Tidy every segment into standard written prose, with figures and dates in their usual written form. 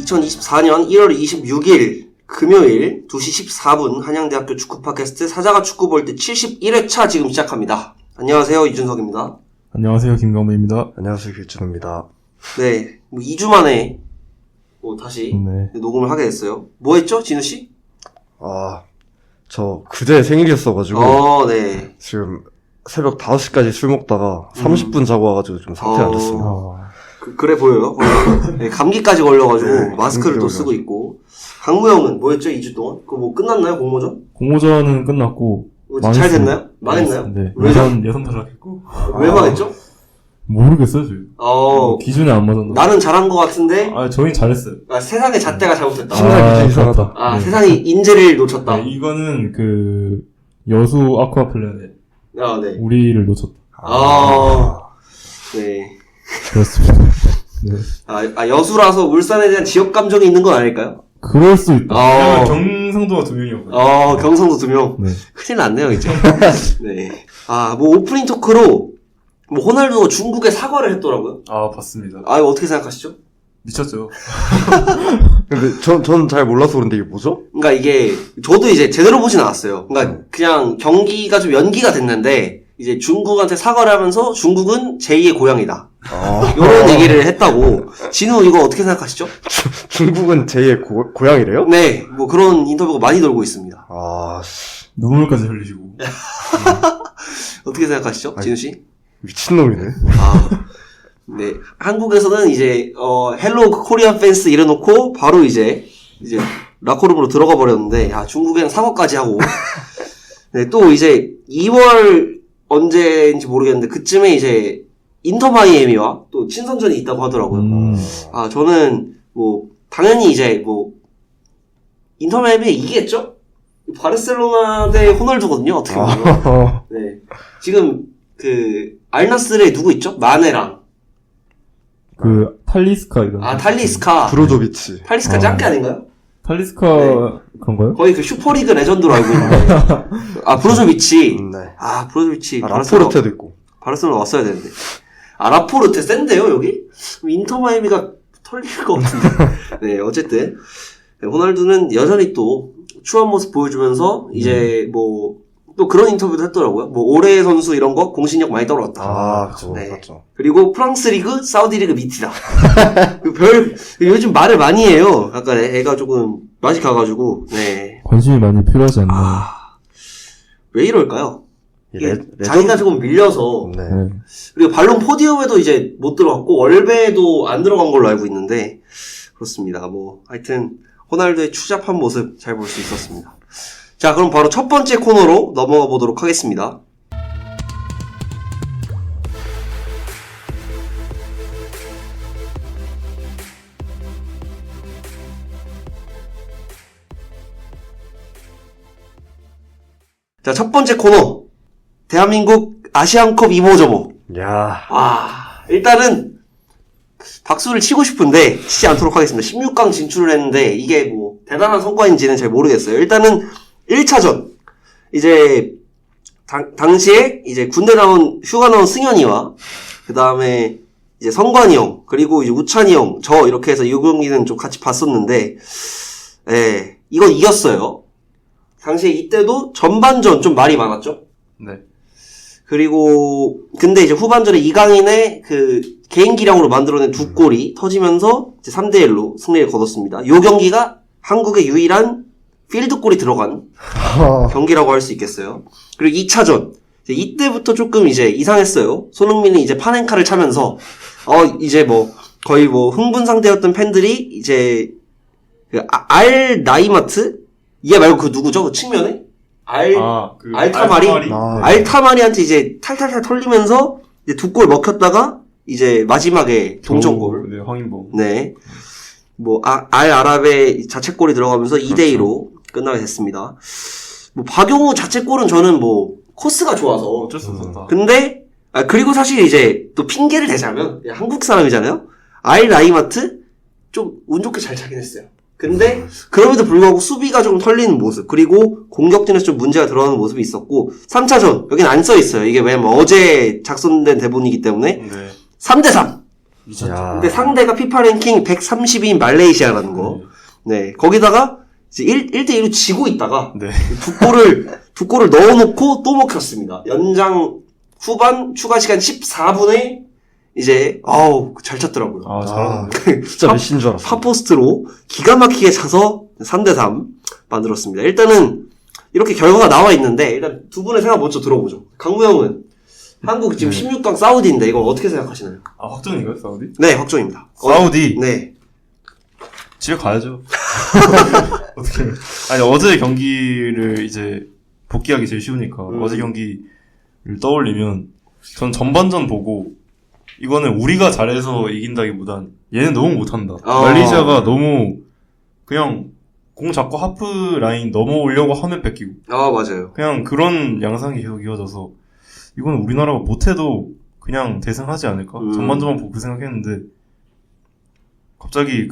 2024년 1월 26일 금요일 2시 14분 한양대학교 축구 팟캐스트 사자가 축구 볼 때 71회차 지금 시작합니다. 안녕하세요, 이준석입니다. 안녕하세요, 김경배입니다. 안녕하세요, 길준호입니다. 네, 2주 만에 다시 녹음을 하게 됐어요. 뭐 했죠, 진우씨? 저 그제 생일이었어가지고 네. 지금 새벽 5시까지 술 먹다가 30분 자고 와가지고 좀 상태 안 좋습니다. 그래 보여요. 네, 감기까지 걸려가지고 네, 마스크를 또 쓰고 있고. 강무 형은 뭐 했죠, 2주 동안? 그거 뭐 끝났나요, 공모전? 공모전은 끝났고 잘 됐나요? 망했나요? 네. 예선 탈락했고. 왜 망했죠? 모르겠어요, 지금. 기준에 안 맞았나? 나는 잘한 것 같은데. 저희는 잘했어요. 세상의 잣대가 잘못됐다. 심사 기준이 이상하다. 네. 세상이 인재를 놓쳤다. 네, 이거는 여수 아쿠아플랜에 네. 우리를 놓쳤다. 네. 그렇습니다. 네. 여수라서 울산에 대한 지역 감정이 있는 건 아닐까요? 그럴 수 있다. 왜냐면 경상도가 2명이었거든요. 경상도 2명. 네. 큰일 났네요, 이제. 네. 오프닝 토크로, 호날두가 중국에 사과를 했더라고요. 봤습니다. 어떻게 생각하시죠? 미쳤죠. 근데 전 잘 몰라서 그런데 이게 뭐죠? 그러니까 이게, 저도 이제 제대로 보진 않았어요. 그러니까 그냥 경기가 좀 연기가 됐는데, 이제 중국한테 사과를 하면서 중국은 제2의 고향이다. 요런 얘기를 했다고. 진우 이거 어떻게 생각하시죠? 중국은 제2의 고향이래요? 네, 그런 인터뷰가 많이 돌고 있습니다. 눈물까지 흘리시고. 어떻게 생각하시죠, 진우 씨? 미친놈이네. 네. 한국에서는 이제, 헬로 코리안 팬스 이래놓고, 바로 이제, 라커룸으로 들어가 버렸는데, 중국에는 사과까지 하고. 네, 또 이제, 2월 언제인지 모르겠는데, 그쯤에 이제, 인터 마이애미와 또 친선전이 있다고 하더라고요. 저는, 당연히 이제, 인터 마이애미 이기겠죠? 바르셀로나 대 호날두거든요, 어떻게 보면. 네. 지금, 알나스르에 누구 있죠? 마네랑. 탈리스카 이런. 탈리스카. 브로조비치. 탈리스카 짱깨 아닌가요? 탈리스카, 그런가요? 거의 슈퍼리그 레전드로 알고 있는데. 브로조비치. 네. 브로조비치. 라포르테도 있고. 바르셀로나 왔어야 되는데. 라포르테 센데요, 여기? 인터 마이애미가 털릴 것 같은데. 네, 어쨌든. 네, 호날두는 여전히 또 추한 모습 보여주면서, 이제 또 그런 인터뷰도 했더라고요. 올해 선수 이런 거 공신력 많이 떨어졌다. 그쵸. 네. 맞죠. 그리고 프랑스 리그, 사우디 리그 밑이다. 요즘 말을 많이 해요. 약간 애가 조금 맛이 가가지고, 네. 관심이 많이 필요하지 않나. 왜 이럴까요? 자기가 조금 밀려서. 네. 그리고 발론 포디움에도 이제 못 들어갔고, 월배에도 안 들어간 걸로 알고 있는데, 그렇습니다. 하여튼, 호날두의 추잡한 모습 잘 볼 수 있었습니다. 자, 그럼 바로 첫 번째 코너로 넘어가 보도록 하겠습니다. 자, 첫 번째 코너. 대한민국 아시안컵 이모저모. 일단은, 박수를 치고 싶은데, 치지 않도록 하겠습니다. 16강 진출을 했는데, 이게 대단한 성과인지는 잘 모르겠어요. 일단은, 1차전. 이제, 당시에, 이제 휴가 나온 승현이와, 그 다음에, 이제 성관이 형, 그리고 이제 우찬이 형, 이렇게 해서 이 경기는 좀 같이 봤었는데, 이건 이겼어요. 당시에 이때도 전반전 좀 말이 많았죠? 네. 그리고, 근데 이제 후반전에 이강인의 개인기량으로 만들어낸 두 골이 터지면서 이제 3대1로 승리를 거뒀습니다. 이 경기가 한국의 유일한 필드골이 들어간 경기라고 할 수 있겠어요. 그리고 2차전. 이때부터 조금 이제 이상했어요. 손흥민이 이제 파넨카를 차면서, 이제 거의 흥분 상태였던 팬들이 이제, 알 나이마트? 얘 말고 누구죠? 측면에? 알타마리? 알타마리한테 이제 탈탈탈 털리면서, 이제 두 골 먹혔다가, 이제 마지막에 동점골. 네, 황인범. 네. 알아랍의 자책골이 들어가면서 2대2로 끝나게 됐습니다. 박용우 자책골은 저는 코스가 좋아서. 어쩔 수 없었다. 근데, 그리고 사실 이제 또 핑계를 대자면, 한국 사람이잖아요? 나이마트? 좀 운 좋게 잘 차긴 했어요. 근데 그럼에도 불구하고 수비가 좀 털리는 모습, 그리고 공격진에서 좀 문제가 들어가는 모습이 있었고, 3차전 여긴 안 써 있어요. 이게 왜냐면 어제 작성된 대본이기 때문에 3대3 미쳤죠. 야. 근데 상대가 피파 랭킹 130위인 말레이시아라는 거. 네. 거기다가 이제 1대1로 지고 있다가 네. 두 골을 넣어놓고 또 먹혔습니다. 연장 후반 추가 시간 14분에 이제 잘 찼더라고요. 아, 잘하는데. 진짜 메시인 줄 알았어. 파포스트로 기가 막히게 차서 3대3 만들었습니다. 일단은 이렇게 결과가 나와 있는데 일단 두 분의 생각 먼저 들어보죠. 강무 형은 한국 지금 16강 사우디인데 이거 어떻게 생각하시나요? 아, 확정인가요, 사우디? 네, 확정입니다. 사우디? 네. 집에 가야죠. 어떻게. 아니, 어제 경기를 이제 복귀하기 제일 쉬우니까, 어제 경기를 떠올리면, 전 전반전 보고, 이거는 우리가 잘해서 이긴다기보단, 얘는 너무 못한다. 말레이시아가 너무, 그냥, 공 잡고 하프 라인 넘어오려고 하면 뺏기고. 맞아요. 그냥 그런 양상이 계속 이어져서, 이건 우리나라가 못해도 그냥 대승하지 않을까? 전반전만 보고 그 생각했는데, 갑자기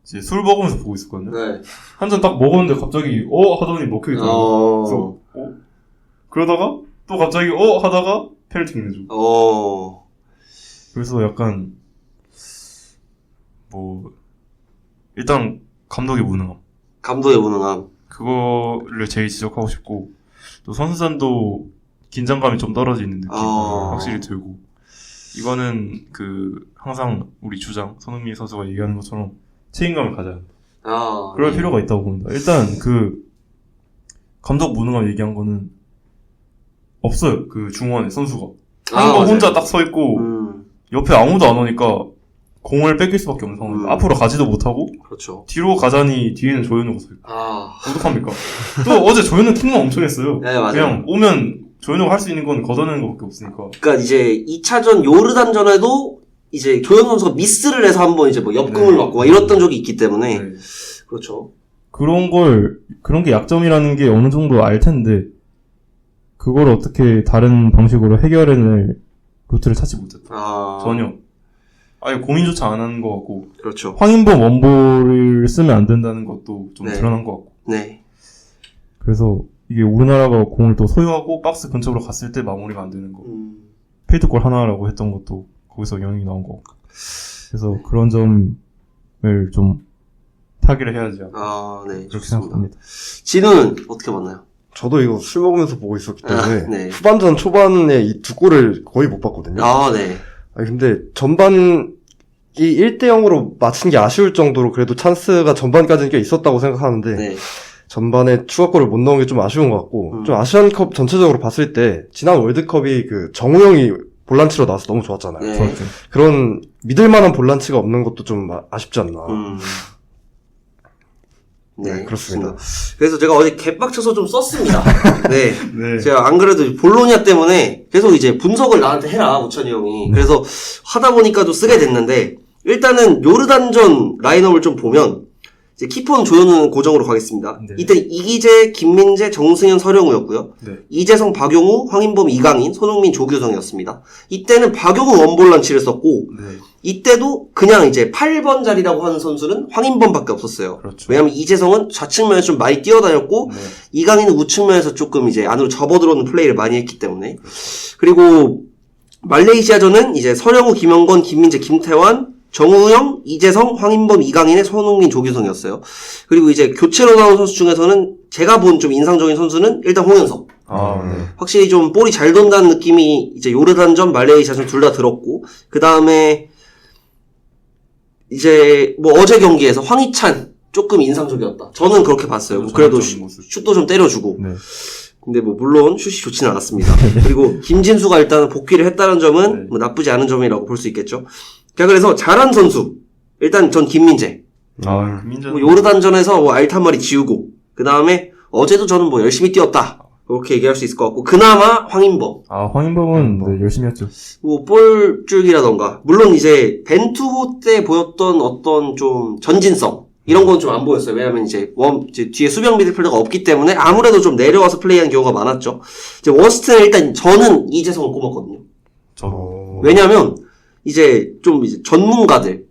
이제 술 먹으면서 보고 있었거든요. 네. 한 잔 딱 먹었는데 갑자기, 하더니 먹혀있더라고요. 그래서, 그러다가, 또 갑자기, 하다가, 페널티 내줘. 그래서 약간, 일단, 감독의 무능함. 감독의 무능함. 그거를 제일 지적하고 싶고, 또 선수단도 긴장감이 좀 떨어지는 느낌 확실히 들고, 이거는 항상 우리 주장, 손흥민 선수가 얘기하는 것처럼 책임감을 가져야 한다. 그럴 필요가 있다고 봅니다. 일단 감독 무능함 얘기한 거는 없어요. 중원에 선수가. 한 번 혼자 딱 서 있고, 옆에 아무도 안 오니까 공을 뺏길 수밖에 없는 상황이에요. 앞으로 가지도 못하고, 그렇죠. 뒤로 가자니 뒤에는 조현우가 서 있고. 어떡합니까? 또 어제 조현우 킹만 엄청 했어요. 네, 맞아요. 그냥 오면 조현우가 할 수 있는 건 걷어내는 것밖에 없으니까. 그러니까 이제 2차전 요르단전에도 이제 조현 선수가 미스를 해서 한번 이제 역금을 맞고 막 이랬던 적이 있기 때문에. 네. 그렇죠. 그런 게 약점이라는 게 어느 정도 알 텐데, 그걸 어떻게 다른 방식으로 해결해낼 루트를 찾지 못했다. 전혀. 아예 고민조차 안 하는 것 같고. 그렇죠. 황인범 원볼을 쓰면 안 된다는 것도 좀 드러난 것 같고. 네. 그래서 이게 우리나라가 공을 또 소유하고 박스 근처로 갔을 때 마무리가 안 되는 거. 페이트골 하나라고 했던 것도 거기서 영향이 나온 거. 그래서 그런 점을 좀 타기를 해야지. 네. 그렇게 생각합니다. 진우는 어떻게 봤나요? 저도 이거 술 먹으면서 보고 있었기 때문에 네. 후반전 초반에 이 두 골을 거의 못 봤거든요. 네. 근데 전반이 1대0으로 맞춘 게 아쉬울 정도로 그래도 찬스가 전반까지는 꽤 있었다고 생각하는데 네. 전반에 추가골을 못 넣은 게 좀 아쉬운 것 같고 좀 아시안컵 전체적으로 봤을 때 지난 월드컵이 정우영이 볼란치로 나와서 너무 좋았잖아요. 네. 그런 믿을만한 볼란치가 없는 것도 좀 아쉽지 않나. 네, 그렇습니다. 그래서 제가 어제 개빡쳐서 좀 썼습니다. 네. 네. 제가 안 그래도 볼로냐 때문에 계속 이제 분석을 나한테 해라, 우찬이 형이. 그래서 하다 보니까 또 쓰게 됐는데, 일단은 요르단전 라인업을 좀 보면, 이제 키퍼는 조현우는 고정으로 가겠습니다. 네. 이때 이기재, 김민재, 정승현, 서령우였고요. 네. 이재성, 박용우, 황인범, 이강인, 손흥민, 조규성이었습니다. 이때는 박용우 원볼란치를 썼고, 네. 이때도 그냥 이제 8번 자리라고 하는 선수는 황인범밖에 없었어요. 그렇죠. 왜냐면 이재성은 좌측면에서 좀 많이 뛰어다녔고, 네. 이강인은 우측면에서 조금 이제 안으로 접어들어오는 플레이를 많이 했기 때문에. 그리고 말레이시아전은 이제 서령우, 김영건, 김민재, 김태환, 정우영, 이재성, 황인범, 이강인의 손흥민, 조규성이었어요. 그리고 이제 교체로 나온 선수 중에서는 제가 본 좀 인상적인 선수는 일단 홍현석. 네. 확실히 좀 볼이 잘 돈다는 느낌이 이제 요르단전, 말레이시아전 둘 다 들었고, 그 다음에 이제 어제 경기에서 황희찬 조금 인상적이었다. 저는 그렇게 봤어요. 그래도 슛도 좀 때려주고. 네. 근데 물론 슛이 좋지는 않았습니다. 그리고 김진수가 일단 복귀를 했다는 점은 나쁘지 않은 점이라고 볼 수 있겠죠. 자, 그래서 잘한 선수. 일단 전 김민재. 김민재. 요르단전에서 알타마리 지우고, 그 다음에 어제도 저는 열심히 뛰었다. 그렇게 얘기할 수 있을 것 같고, 그나마 황인범. 황인범은 네, 열심히 했죠. 볼줄기라던가. 물론 이제 벤투호 때 보였던 어떤 좀 전진성. 이런 건 좀 안 보였어요. 왜냐면 이제 뒤에 수비형 미드필더가 없기 때문에 아무래도 좀 내려와서 플레이하는 경우가 많았죠. 이제 워스트는 일단 저는 이재성을 꼽았거든요. 저도. 왜냐면 이제 전문가들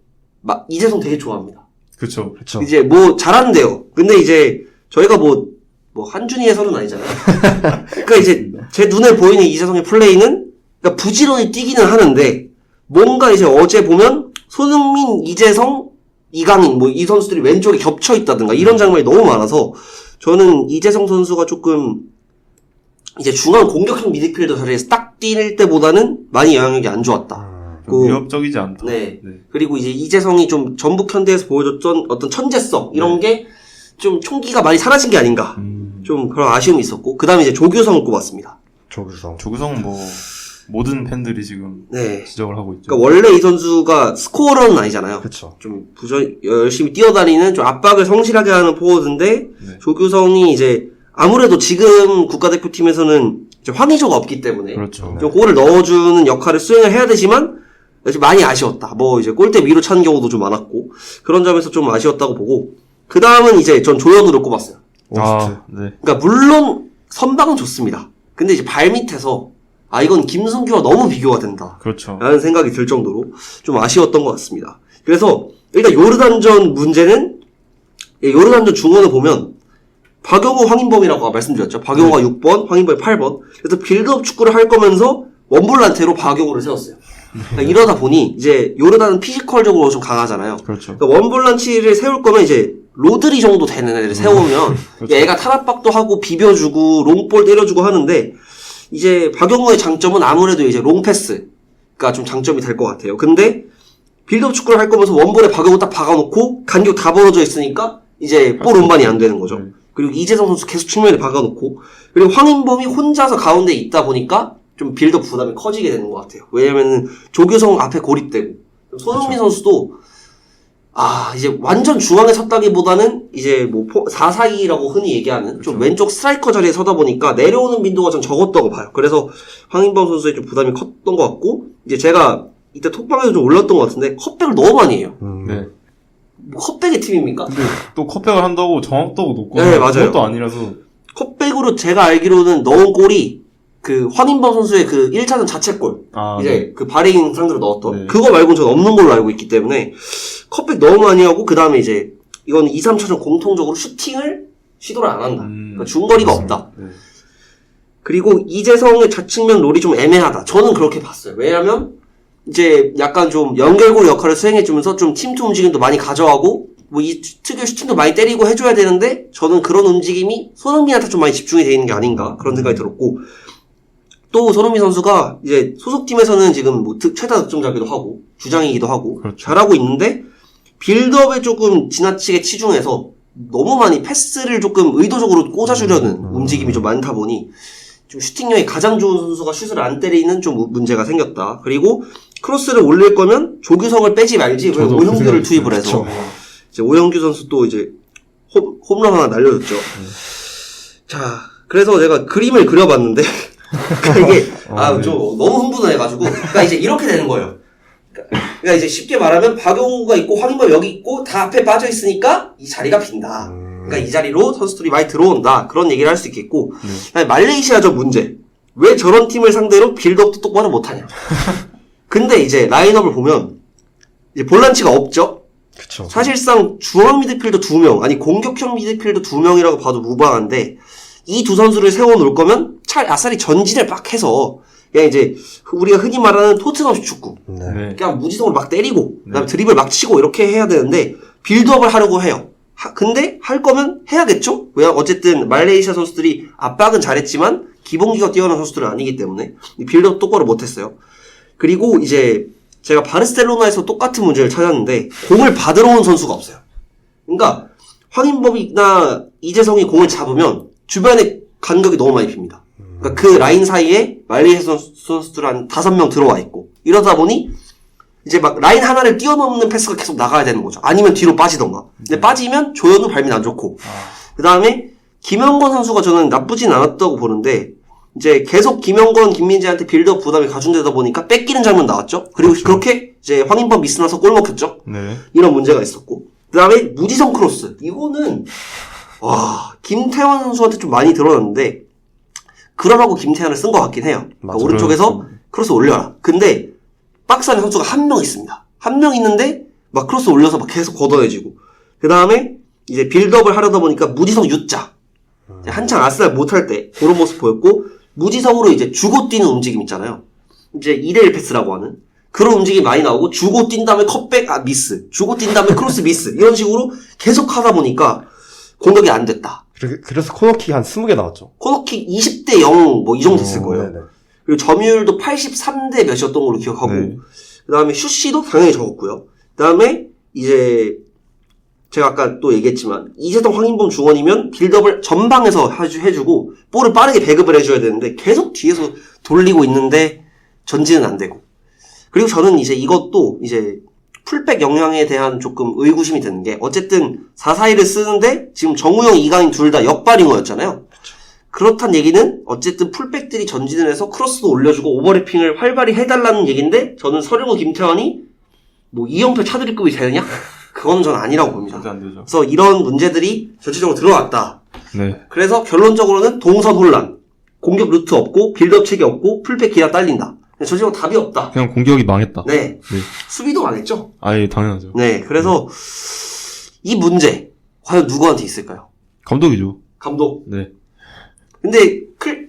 이재성 되게 좋아합니다. 그쵸. 이제 잘하는데요. 근데 이제 저희가 한준희 해설은 아니잖아요. 그러니까 이제 제 눈에 보이는 이재성의 플레이는 그러니까 부지런히 뛰기는 하는데 뭔가 이제 어제 보면 손흥민, 이재성, 이강인 뭐 이 선수들이 왼쪽에 겹쳐 있다든가 이런 장면이 너무 많아서 저는 이재성 선수가 조금 이제 중앙 공격형 미드필더 자리에서 딱 뛸 때보다는 많이 영향력이 안 좋았다. 좀 위협적이지 않다. 네. 그리고 이제 이재성이 좀 전북 현대에서 보여줬던 어떤 천재성 이런 게 좀 총기가 많이 사라진 게 아닌가. 좀 그런 아쉬움이 있었고 그다음에 이제 조규성을 꼽았습니다. 조규성 뭐 모든 팬들이 지금 네. 지적을 하고 있죠. 그러니까 원래 이 선수가 스코어러는 아니잖아요. 그쵸. 좀 열심히 뛰어다니는 좀 압박을 성실하게 하는 포워드인데 조규성이 이제 아무래도 지금 국가대표팀에서는 이제 황의조가 없기 때문에 그렇죠. 좀 골을 넣어주는 역할을 수행을 해야 되지만 많이 아쉬웠다. 뭐 이제 골대 위로 찬 경우도 좀 많았고 그런 점에서 좀 아쉬웠다고 보고 그 다음은 이제 전 조현우를 꼽았어요. 네. 그러니까 물론 선방은 좋습니다. 근데 이제 발 밑에서 이건 김승규와 너무 비교가 된다. 그렇죠. 라는 생각이 들 정도로 좀 아쉬웠던 것 같습니다. 그래서 일단 요르단전 문제는 요르단전 중원을 보면 박용호, 황인범이라고 말씀드렸죠. 박용호가 6번, 황인범이 8번. 그래서 빌드업 축구를 할 거면서 원볼란테로 박용호를 세웠어요. 그러니까 이러다 보니 이제 요르단은 피지컬적으로 좀 강하잖아요. 그렇죠. 그러니까 원볼란치를 세울 거면 이제 로드리 정도 되는 애를 세우면 그렇죠. 애가 탈압박도 하고 비벼주고 롱볼 때려주고 하는데 이제 박용호의 장점은 아무래도 이제 롱패스가 좀 장점이 될 것 같아요. 근데 빌드업 축구를 할 거면서 원볼에 박용호 딱 박아놓고 간격 다 벌어져 있으니까 이제 볼 운반이 안 되는 거죠. 그리고 이재성 선수 계속 측면에 박아놓고 그리고 황인범이 혼자서 가운데 있다 보니까 좀 빌드업 부담이 커지게 되는 것 같아요. 왜냐면은 조규성 앞에 고립되고 손흥민 선수도 이제 완전 중앙에 섰다기보다는 이제 뭐 4-4-2라고 흔히 얘기하는 좀 왼쪽 스트라이커 자리에 서다 보니까 내려오는 빈도가 좀 적었다고 봐요. 그래서 황인범 선수의 좀 부담이 컸던 것 같고 이제 제가 이때 톡방에도 좀 올렸던 것 같은데 컵백을 너무 많이 해요. 네. 뭐 컵백의 팀입니까? 근데 또 컵백을 한다고 정확도가 높고 네, 맞아요. 그것도 아니라서 컵백으로 제가 알기로는 넣은 골이 그 황인범 선수의 그 1차전 자책골 이제 그 바레인 상대로 넣었던 그거 말고는 저는 없는 걸로 알고 있기 때문에 컵백 너무 많이 하고 그 다음에 이제 이건 2, 3차전 공통적으로 슈팅을 시도를 안 한다. 그러니까 중거리가 없다. 그리고 이재성의 좌측면 롤이 좀 애매하다. 저는 그렇게 봤어요. 왜냐면 이제 약간 좀 연결골 역할을 수행해주면서 좀 팀투 움직임도 많이 가져가고 뭐 이 특유 슈팅도 많이 때리고 해줘야 되는데 저는 그런 움직임이 손흥민한테 좀 많이 집중이 돼 있는 게 아닌가 그런 생각이 들었고 또 손흥민 선수가 이제 소속팀에서는 지금 뭐 최다 득점자기도 하고 주장이기도 하고 잘하고 있는데 빌드업에 조금 지나치게 치중해서 너무 많이 패스를 조금 의도적으로 꽂아주려는 움직임이 좀 많다 보니 좀 슈팅력이 가장 좋은 선수가 슛을 안 때리는 좀 문제가 생겼다. 그리고 크로스를 올릴 거면 조규성을 빼지 말지 왜 오영규를 투입을 해서 이제 오영규 선수 또 이제 홈런 하나 날려줬죠. 자, 그래서 제가 그림을 그려봤는데 이게 좀 너무 흥분해가지고 그러니까 이제 이렇게 되는 거예요. 그러니까 이제 쉽게 말하면 박용호가 있고 황인범 여기 있고 다 앞에 빠져 있으니까 이 자리가 빈다. 그러니까 이 자리로 선수들이 많이 들어온다. 그런 얘기를 할 수 있겠고 말레이시아전 문제. 왜 저런 팀을 상대로 빌드업도 똑바로 못하냐. 근데 이제 라인업을 보면 이제 볼란치가 없죠. 그쵸. 사실상 중앙 미드필더 2명 아니 공격형 미드필더 2명이라고 봐도 무방한데 이 두 선수를 세워놓을 거면 아싸리 전진을 막 해서 그냥 이제 우리가 흔히 말하는 토트넘식 축구 그냥 무지성으로 막 때리고 그다음에 드리블 막 치고 이렇게 해야 되는데 빌드업을 하려고 해요. 근데 할 거면 해야겠죠? 왜 어쨌든 말레이시아 선수들이 압박은 잘했지만 기본기가 뛰어난 선수들은 아니기 때문에 빌드업 똑바로 못했어요. 그리고 이제 제가 바르셀로나에서 똑같은 문제를 찾았는데 공을 받으러 온 선수가 없어요. 그러니까 황인범이나 이재성이 공을 잡으면 주변에 간격이 너무 많이 빕니다. 그러니까 그 라인 사이에 말레이시아 선수들 한 5명 들어와 있고 이러다 보니 이제 막 라인 하나를 뛰어넘는 패스가 계속 나가야 되는 거죠. 아니면 뒤로 빠지던가. 근데 빠지면 조현우 발밑 안 좋고. 그 다음에 김영권 선수가 저는 나쁘진 않았다고 보는데 이제 계속 김영권, 김민재한테 빌드업 부담이 가중되다 보니까 뺏기는 장면 나왔죠. 그리고 그렇게 이제 황인범 미스 나서 골 먹혔죠. 이런 문제가 있었고. 그 다음에 무지성 크로스. 이거는 김태환 선수한테 좀 많이 드러났는데 그러라고 김태환을 쓴 것 같긴 해요. 그러니까 오른쪽에서 크로스 올려라. 근데 박스 안에 선수가 한 명 있습니다. 한 명 있는데 막 크로스 올려서 막 계속 걷어내지고 그 다음에 이제 빌드업을 하려다 보니까 무지성 U자 한창 아스날 못할 때 그런 모습 보였고 무지성으로 이제 주고 뛰는 움직임 있잖아요. 이제 2대1 패스라고 하는 그런 움직임이 많이 나오고 주고 뛴 다음에 컷백 미스, 주고 뛴 다음에 크로스 미스 이런 식으로 계속 하다 보니까 공격이 안 됐다. 그래서 코너킥 한 20개 나왔죠. 코너킥 20대 0 뭐 이 정도 됐을 거예요. 네네. 그리고 점유율도 83대 몇이었던 걸로 기억하고 네. 그다음에 슛시도 당연히 적었고요. 그다음에 이제 제가 아까 또 얘기했지만 이재동, 황인범, 중원이면 빌드업을 전방에서 해주고 볼을 빠르게 배급을 해줘야 되는데 계속 뒤에서 돌리고 있는데 전진은 안 되고 그리고 저는 이제 이것도 이제 풀백 영향에 대한 조금 의구심이 드는 게 어쨌든 4-4-2를 쓰는데 지금 정우영, 이강인 둘 다 역발잉어였잖아요. 그렇단 얘기는 어쨌든 풀백들이 전진을 해서 크로스도 올려주고 오버래핑을 활발히 해달라는 얘기인데 저는 서령우, 김태환이 뭐 이영표 차두리급이 되느냐? 그건 전 아니라고 봅니다. 절대 안 되죠. 그래서 이런 문제들이 전체적으로 들어왔다. 네. 그래서 결론적으로는 동선 혼란, 공격 루트 없고 빌드업 체계 없고 풀백 기량 딸린다. 전체적으로 답이 없다. 그냥 공격이 망했다. 네. 네. 수비도 망했죠. 아예 당연하죠. 네. 그래서 이 문제 과연 누구한테 있을까요? 감독이죠. 감독. 네. 근데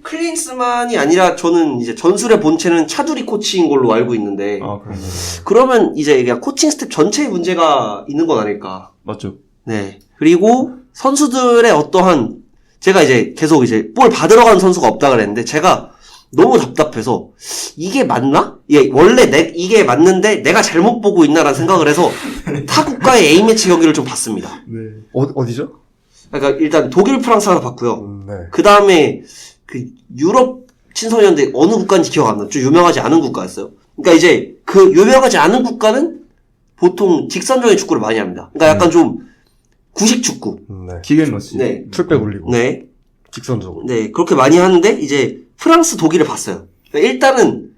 클린스만이 아니라 저는 이제 전술의 본체는 차두리 코치인 걸로 알고 있는데 아, 그런 거. 그러면 이제 그냥 코칭 스텝 전체의 문제가 있는 건 아닐까. 맞죠. 네. 그리고 선수들의 어떠한 제가 이제 계속 이제 볼 받으러 가는 선수가 없다 그랬는데 제가 너무 답답해서 이게 맞나? 예, 원래 이게 맞는데 내가 잘못 보고 있나라는 생각을 해서 타 국가의 A매치 경기를 좀 봤습니다. 네. 어디죠? 그러니까 일단 독일, 프랑스 하나 봤고요. 네. 그 다음에 그 유럽 친선이었는데 어느 국가인지 기억 안 나요. 좀 유명하지 않은 국가였어요. 그러니까 이제 그 유명하지 않은 국가는 보통 직선적인 축구를 많이 합니다. 그러니까 약간 좀 구식 축구. 네. 기겐러시. 네. 풀백 올리고. 네. 직선적으로. 네. 그렇게 많이 하는데 이제 프랑스, 독일을 봤어요. 그러니까 일단은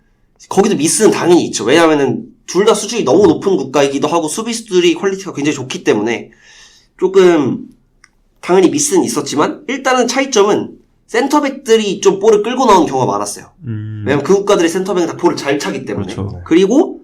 거기도 미스는 당연히 있죠. 왜냐하면은 둘 다 수준이 너무 높은 국가이기도 하고 수비수들이 퀄리티가 굉장히 좋기 때문에 조금 당연히 미스는 있었지만 일단은 차이점은 센터백들이 좀 볼을 끌고 나오는 경우가 많았어요. 왜냐면 그 국가들의 센터백은 다 볼을 잘 차기 때문에. 그렇죠. 그리고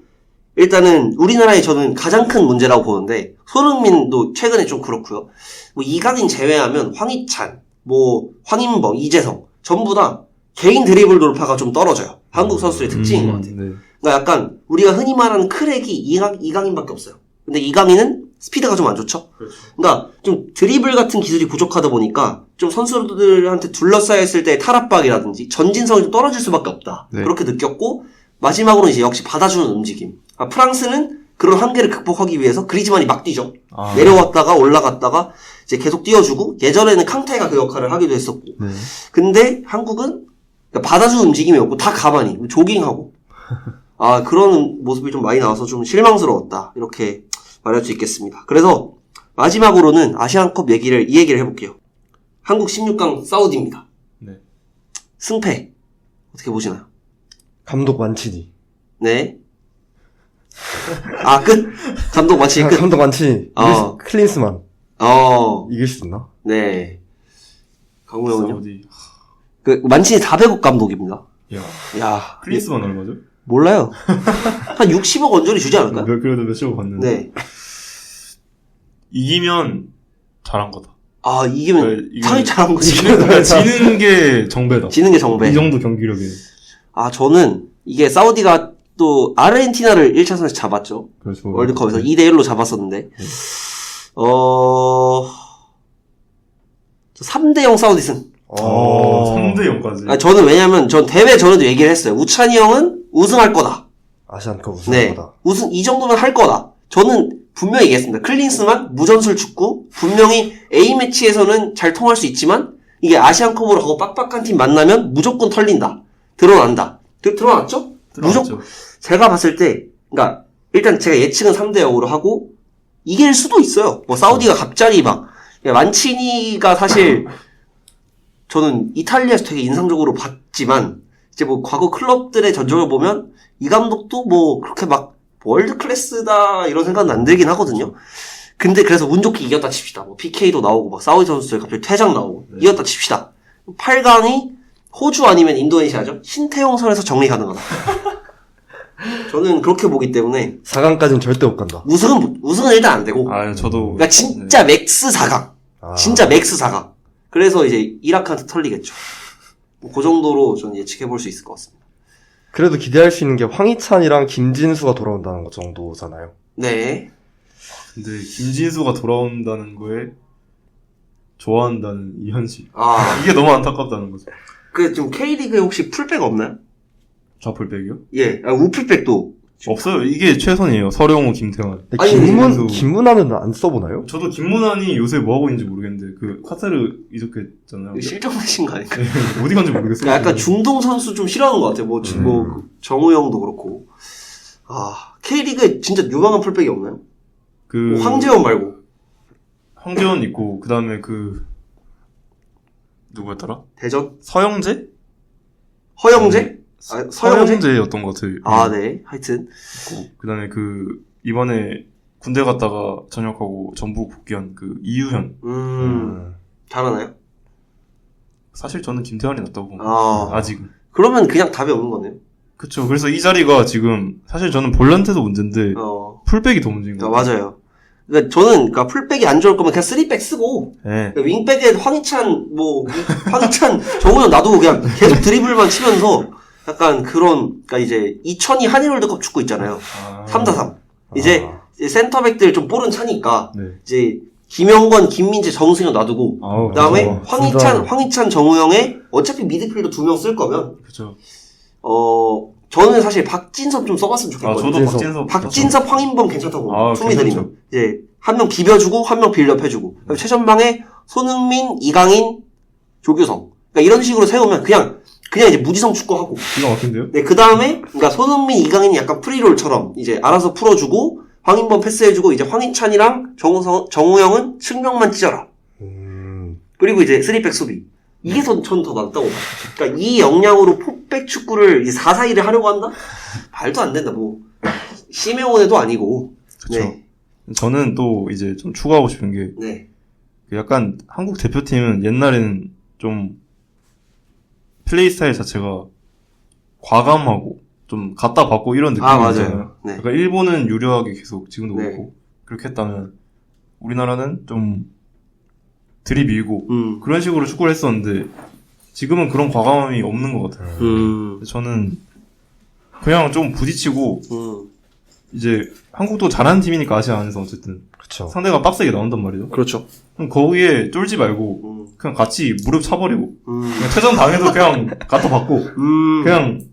일단은 우리나라에 저는 가장 큰 문제라고 보는데 손흥민도 최근에 좀 그렇고요. 뭐 이강인 제외하면 황희찬, 뭐 황인범, 이재성 전부 다 개인 드리블 돌파가 좀 떨어져요. 한국 선수의 특징인 것 같아요. 네. 그러니까 약간 우리가 흔히 말하는 크랙이 이강인밖에 없어요. 근데 이강인은 스피드가 좀 안 좋죠? 그렇죠. 그러니까 좀 드리블 같은 기술이 부족하다 보니까 좀 선수들한테 둘러싸여 있을 때 탈압박이라든지 전진성이 좀 떨어질 수밖에 없다. 네. 그렇게 느꼈고 마지막으로 이제 역시 받아주는 움직임. 프랑스는 그런 한계를 극복하기 위해서 그리즈만이 막 뛰죠. 아, 내려왔다가 올라갔다가 이제 계속 뛰어주고 예전에는 캉테가 그 역할을 하기도 했었고. 네. 근데 한국은 그러니까 받아주는 움직임이 없고 다 가만히 조깅하고 그런 모습이 좀 많이 나와서 좀 실망스러웠다. 이렇게 말할 수 있겠습니다. 그래서 마지막으로는 아시안컵 이 얘기를 해볼게요. 한국 16강 사우디입니다. 네. 승패 어떻게 보시나요? 감독 만치니. 네. 끝? 감독 마치 끝? 감독 만치니. 클린스만. 이길 수 있나? 네. 강우영은요? 사우디. 만치니 400억 감독입니다. 야. 클린스만 얼마죠? 몰라요. 한 60억 언저리 주지 않을까요? 그래도 몇십억 받는데. 네. 이기면 잘한 거다. 이기면 네, 상당히 잘한 거지. 지는 게 정배다. 지는 게 정배. 이 정도 경기력에. 저는 이게 사우디가 또 아르헨티나를 1차선에서 잡았죠. 그렇죠. 월드컵에서 2대1로 잡았었는데. 3대0 사우디 승. 3대0까지. 저는 왜냐면 전 대회 전에도 얘기를 했어요. 우찬이 형은 우승할 거다. 아시안컵 우승할 네. 거다. 이 정도면 할 거다. 저는 분명히 얘기했습니다. 클린스만 무전술 축구 분명히 A매치에서는 잘 통할 수 있지만 이게 아시안컵으로 하고 빡빡한 팀 만나면 무조건 털린다. 드러난다. 드러났죠? 무조건. 제가 봤을 때 그러니까 일단 제가 예측은 3대0으로 하고 이길 수도 있어요. 뭐 사우디가 갑자기 만치니가 사실 저는 이탈리아에서 되게 인상적으로 봤지만 이제 뭐 과거 클럽들의 전적을 보면 이 감독도 뭐 그렇게 막 월드 클래스다 이런 생각은 안 들긴 하거든요. 근데 그래서 운 좋게 이겼다 칩시다. 뭐 PK도 나오고 막 사우디 선수들 갑자기 퇴장 나오고 이겼다 칩시다. 8강이 호주 아니면 인도네시아죠. 신태용 선에서 정리 가능하다. 저는 그렇게 보기 때문에 4강까지는 절대 못 간다. 우승은 일단 안 되고. 저도. 그러니까 진짜 맥스 4강. 진짜 맥스 4강. 그래서 이제 이라크한테 털리겠죠. 그 정도로 저는 예측해 볼 수 있을 것 같습니다. 그래도 기대할 수 있는 게 황희찬이랑 김진수가 돌아온다는 것 정도잖아요. 네. 근데 김진수가 돌아온다는 거에 좋아한다는 이 현실. 아, 이게 너무 안타깝다는 거죠. 지금 K리그에 혹시 풀백 없나요? 좌풀백이요? 예, 우풀백도. 없어요. 이게 최선이에요. 서령우, 김태환. 근데 아니, 김문환은 안 써보나요? 저도 김문환이 요새 뭐 하고 있는지 모르겠는데 카타르 이적했잖아요. 실점하신 거 아닐까요? 어디 간지 모르겠어요. 약간 중동 선수 좀 싫어하는 것 같아요. 정우영도 그렇고. 아, K리그에 진짜 유망한 풀백이 없나요? 뭐 황재원 말고. 황재원 있고, 그 다음에 누구였더라? 대전? 서영재? 허영재? 아, 서영재? 서영재였던 것 같아요. 아, 네. 하여튼. 그 다음에 이번에 군대 갔다가 전역하고 전북 복귀한 이유현. 잘하나요? 사실 저는 김태환이 낫다고 봅니다. 아직은. 그러면 그냥 답이 없는 거네요. 그쵸. 그래서 이 자리가 지금, 사실 저는 볼란트도 문제인데, 풀백이 더 문제인 거예요. 맞아요. 그러니까 저는, 풀백이 안 좋을 거면 그냥 3백 쓰고, 네. 그러니까 윙백에 황희찬, 정우영 놔두고 그냥 계속 드리블만 치면서, 약간 그러니까 이제, 2002 한일 월드컵 축구 있잖아요. 3-3. 이제 센터백들 좀 볼은 차니까, 네. 이제, 김영권, 김민재, 정승현 놔두고, 그 다음에 황희찬, 정우영에 어차피 미드필더 2명 쓸 거면, 그쵸. 저는 사실 박진섭 좀 써봤으면 좋겠거든요. 저도 박진섭, 황인범 괜찮다고 봅니다. 투미 괜찮죠. 드리면. 이제, 한 명 비벼주고, 한 명 빌려펴주고. 최전방에 손흥민, 이강인, 조규성. 그러니까 이런 식으로 세우면 그냥 이제 무지성 축구하고. 기가 막힌데요? 네, 그 다음에, 그러니까 손흥민, 이강인이 약간 프리롤처럼 이제 알아서 풀어주고, 황인범 패스해주고, 이제 황희찬이랑 정우영은 측면만 찢어라. 그리고 이제 3백 수비. 이게 전 더 낫다고 봐요. 그러니까 이 역량으로 포백 축구를 4-4-2를 하려고 한다? 말도 안 된다, 시메오네도 아니고. 그쵸. 네. 저는 또 이제 좀 추가하고 싶은 게, 네. 약간 한국 대표팀은 옛날에는 좀 플레이 스타일 자체가 과감하고 좀 갖다 받고 이런 느낌이잖아요. 맞아요. 네. 그러니까 일본은 유려하게 계속 지금도 네. 그렇고 그렇게 했다면 우리나라는 좀 들이밀고 그런 식으로 축구를 했었는데 지금은 그런 과감함이 없는 것 같아요. 저는 그냥 좀 부딪히고 이제 한국도 잘하는 팀이니까 아시아 안에서 어쨌든 그쵸. 상대가 빡세게 나온단 말이죠. 그렇죠. 그럼 거기에 쫄지 말고 그냥 같이 무릎 차버리고 그냥 퇴장 당해도 그냥 갖다 받고 그냥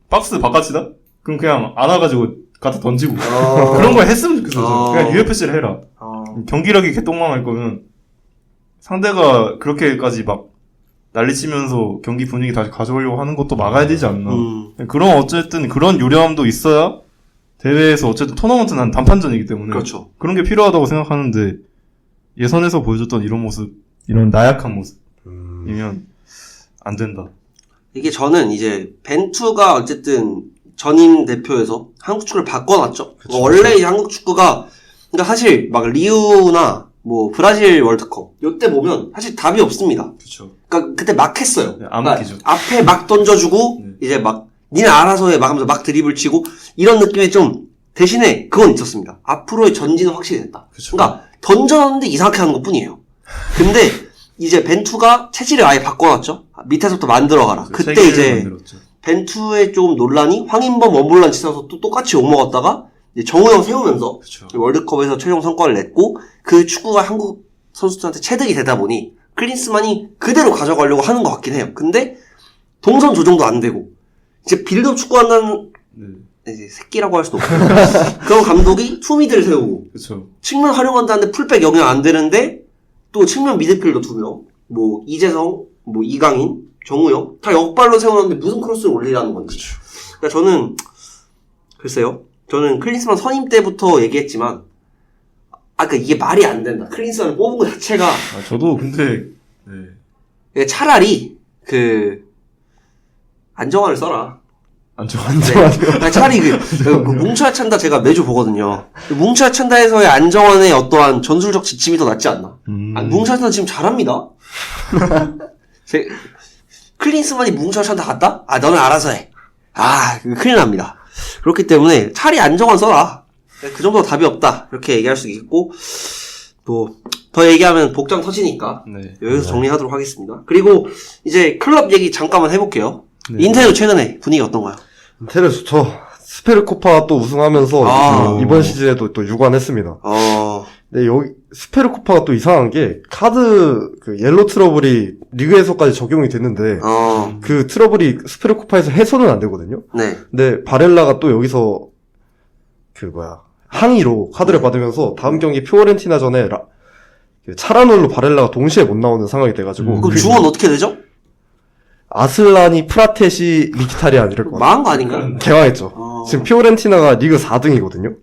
박스 바깥이다? 그럼 그냥 안아가지고 갖다 던지고 그런 걸 했으면 좋겠어요. 그냥 UFC를 해라. 경기력이 개똥망할 거면 상대가 그렇게까지 막 난리치면서 경기 분위기 다시 가져오려고 하는 것도 막아야 되지 않나. 그런 어쨌든 그런 요령함도 있어야 대회에서 어쨌든 토너먼트는 한 단판전이기 때문에 그렇죠. 그런 게 필요하다고 생각하는데 예선에서 보여줬던 이런 모습, 이런 나약한 모습이면 안 된다. 이게 저는 이제 벤투가 어쨌든 전임 대표에서 한국 축구를 바꿔놨죠. 그쵸, 원래 이제 한국 축구가 그러니까 사실 막 리우나 브라질 월드컵 요때 보면 사실 답이 없습니다. 그렇죠. 그러니까 그때 막 했어요. 네, 암흑기죠. 앞에 막 던져주고 이제 막 니네 알아서 해 막 하면서 막 드리블 치고 이런 느낌의 좀 대신에 그건 있었습니다. 앞으로의 전진은 확실히 됐다. 그쵸. 그러니까 던졌는데 이상하게 하는 것 뿐이에요. 근데 이제 벤투가 체질을 아예 바꿔놨죠. 밑에서부터 만들어가라. 그때 이제 만들었죠. 벤투의 좀 논란이 황인범 원볼란치 써서 또 똑같이 욕먹었다가 이제 정우영 세우면서 그쵸. 월드컵에서 최종 성과를 냈고 그 축구가 한국 선수들한테 체득이 되다 보니 클린스만이 그대로 가져가려고 하는 것 같긴 해요. 근데 동선 조정도 안 되고 이제 빌드업 축구한다는 이제 새끼라고 할 수도 없고 그런 감독이 투미드를 세우고 그렇죠. 측면 활용한다는데 풀백 영향 안 되는데 또 측면 미드필더 2명 이재성 이강인 정우영 다 역발로 세우는데 무슨 크로스를 올리라는 건지. 그러니까 저는 글쎄요. 저는 클린스만 선임 때부터 얘기했지만 그러니까 이게 말이 안 된다. 클린스만을 뽑은 것 자체가 저도 근데 차라리 안정환을 써라. 안정환. 네. 차라리 뭉쳐야 찬다 제가 매주 보거든요. 뭉쳐야 찬다에서의 안정환의 어떠한 전술적 지침이 더 낫지 않나. 뭉쳐야 찬다 지금 잘합니다. 클린스만이 뭉쳐야 찬다 갔다? 너는 알아서 해. 큰일 납니다. 그렇기 때문에 차라리 안정환 써라. 그 정도로 답이 없다. 이렇게 얘기할 수 있겠고 더 얘기하면 복장 터지니까 여기서 정리하도록 하겠습니다. 그리고 이제 클럽 얘기 잠깐만 해볼게요. 인테도 최근에 분위기 어떤가요? 테레 좋죠. 스페르코파 또 우승하면서 이번 시즌에도 또 유관했습니다. 네, 여기 스페르코파가 또 이상한 게 카드 그 옐로 트러블이 리그에서까지 적용이 됐는데 그 트러블이 스페르코파에서 해소는 안 되거든요. 네. 근데 바렐라가 또 여기서 항의로 카드를 받으면서 다음 경기 피오렌티나 전에 차라놀로 바렐라가 동시에 못 나오는 상황이 돼가지고 그럼 중원 어떻게 되죠? 아슬라니, 프라테시, 미키타리안 이럴 것 같아요. 망한 거 아닌가? 개왕했죠. 지금 피오렌티나가 리그 4등이거든요.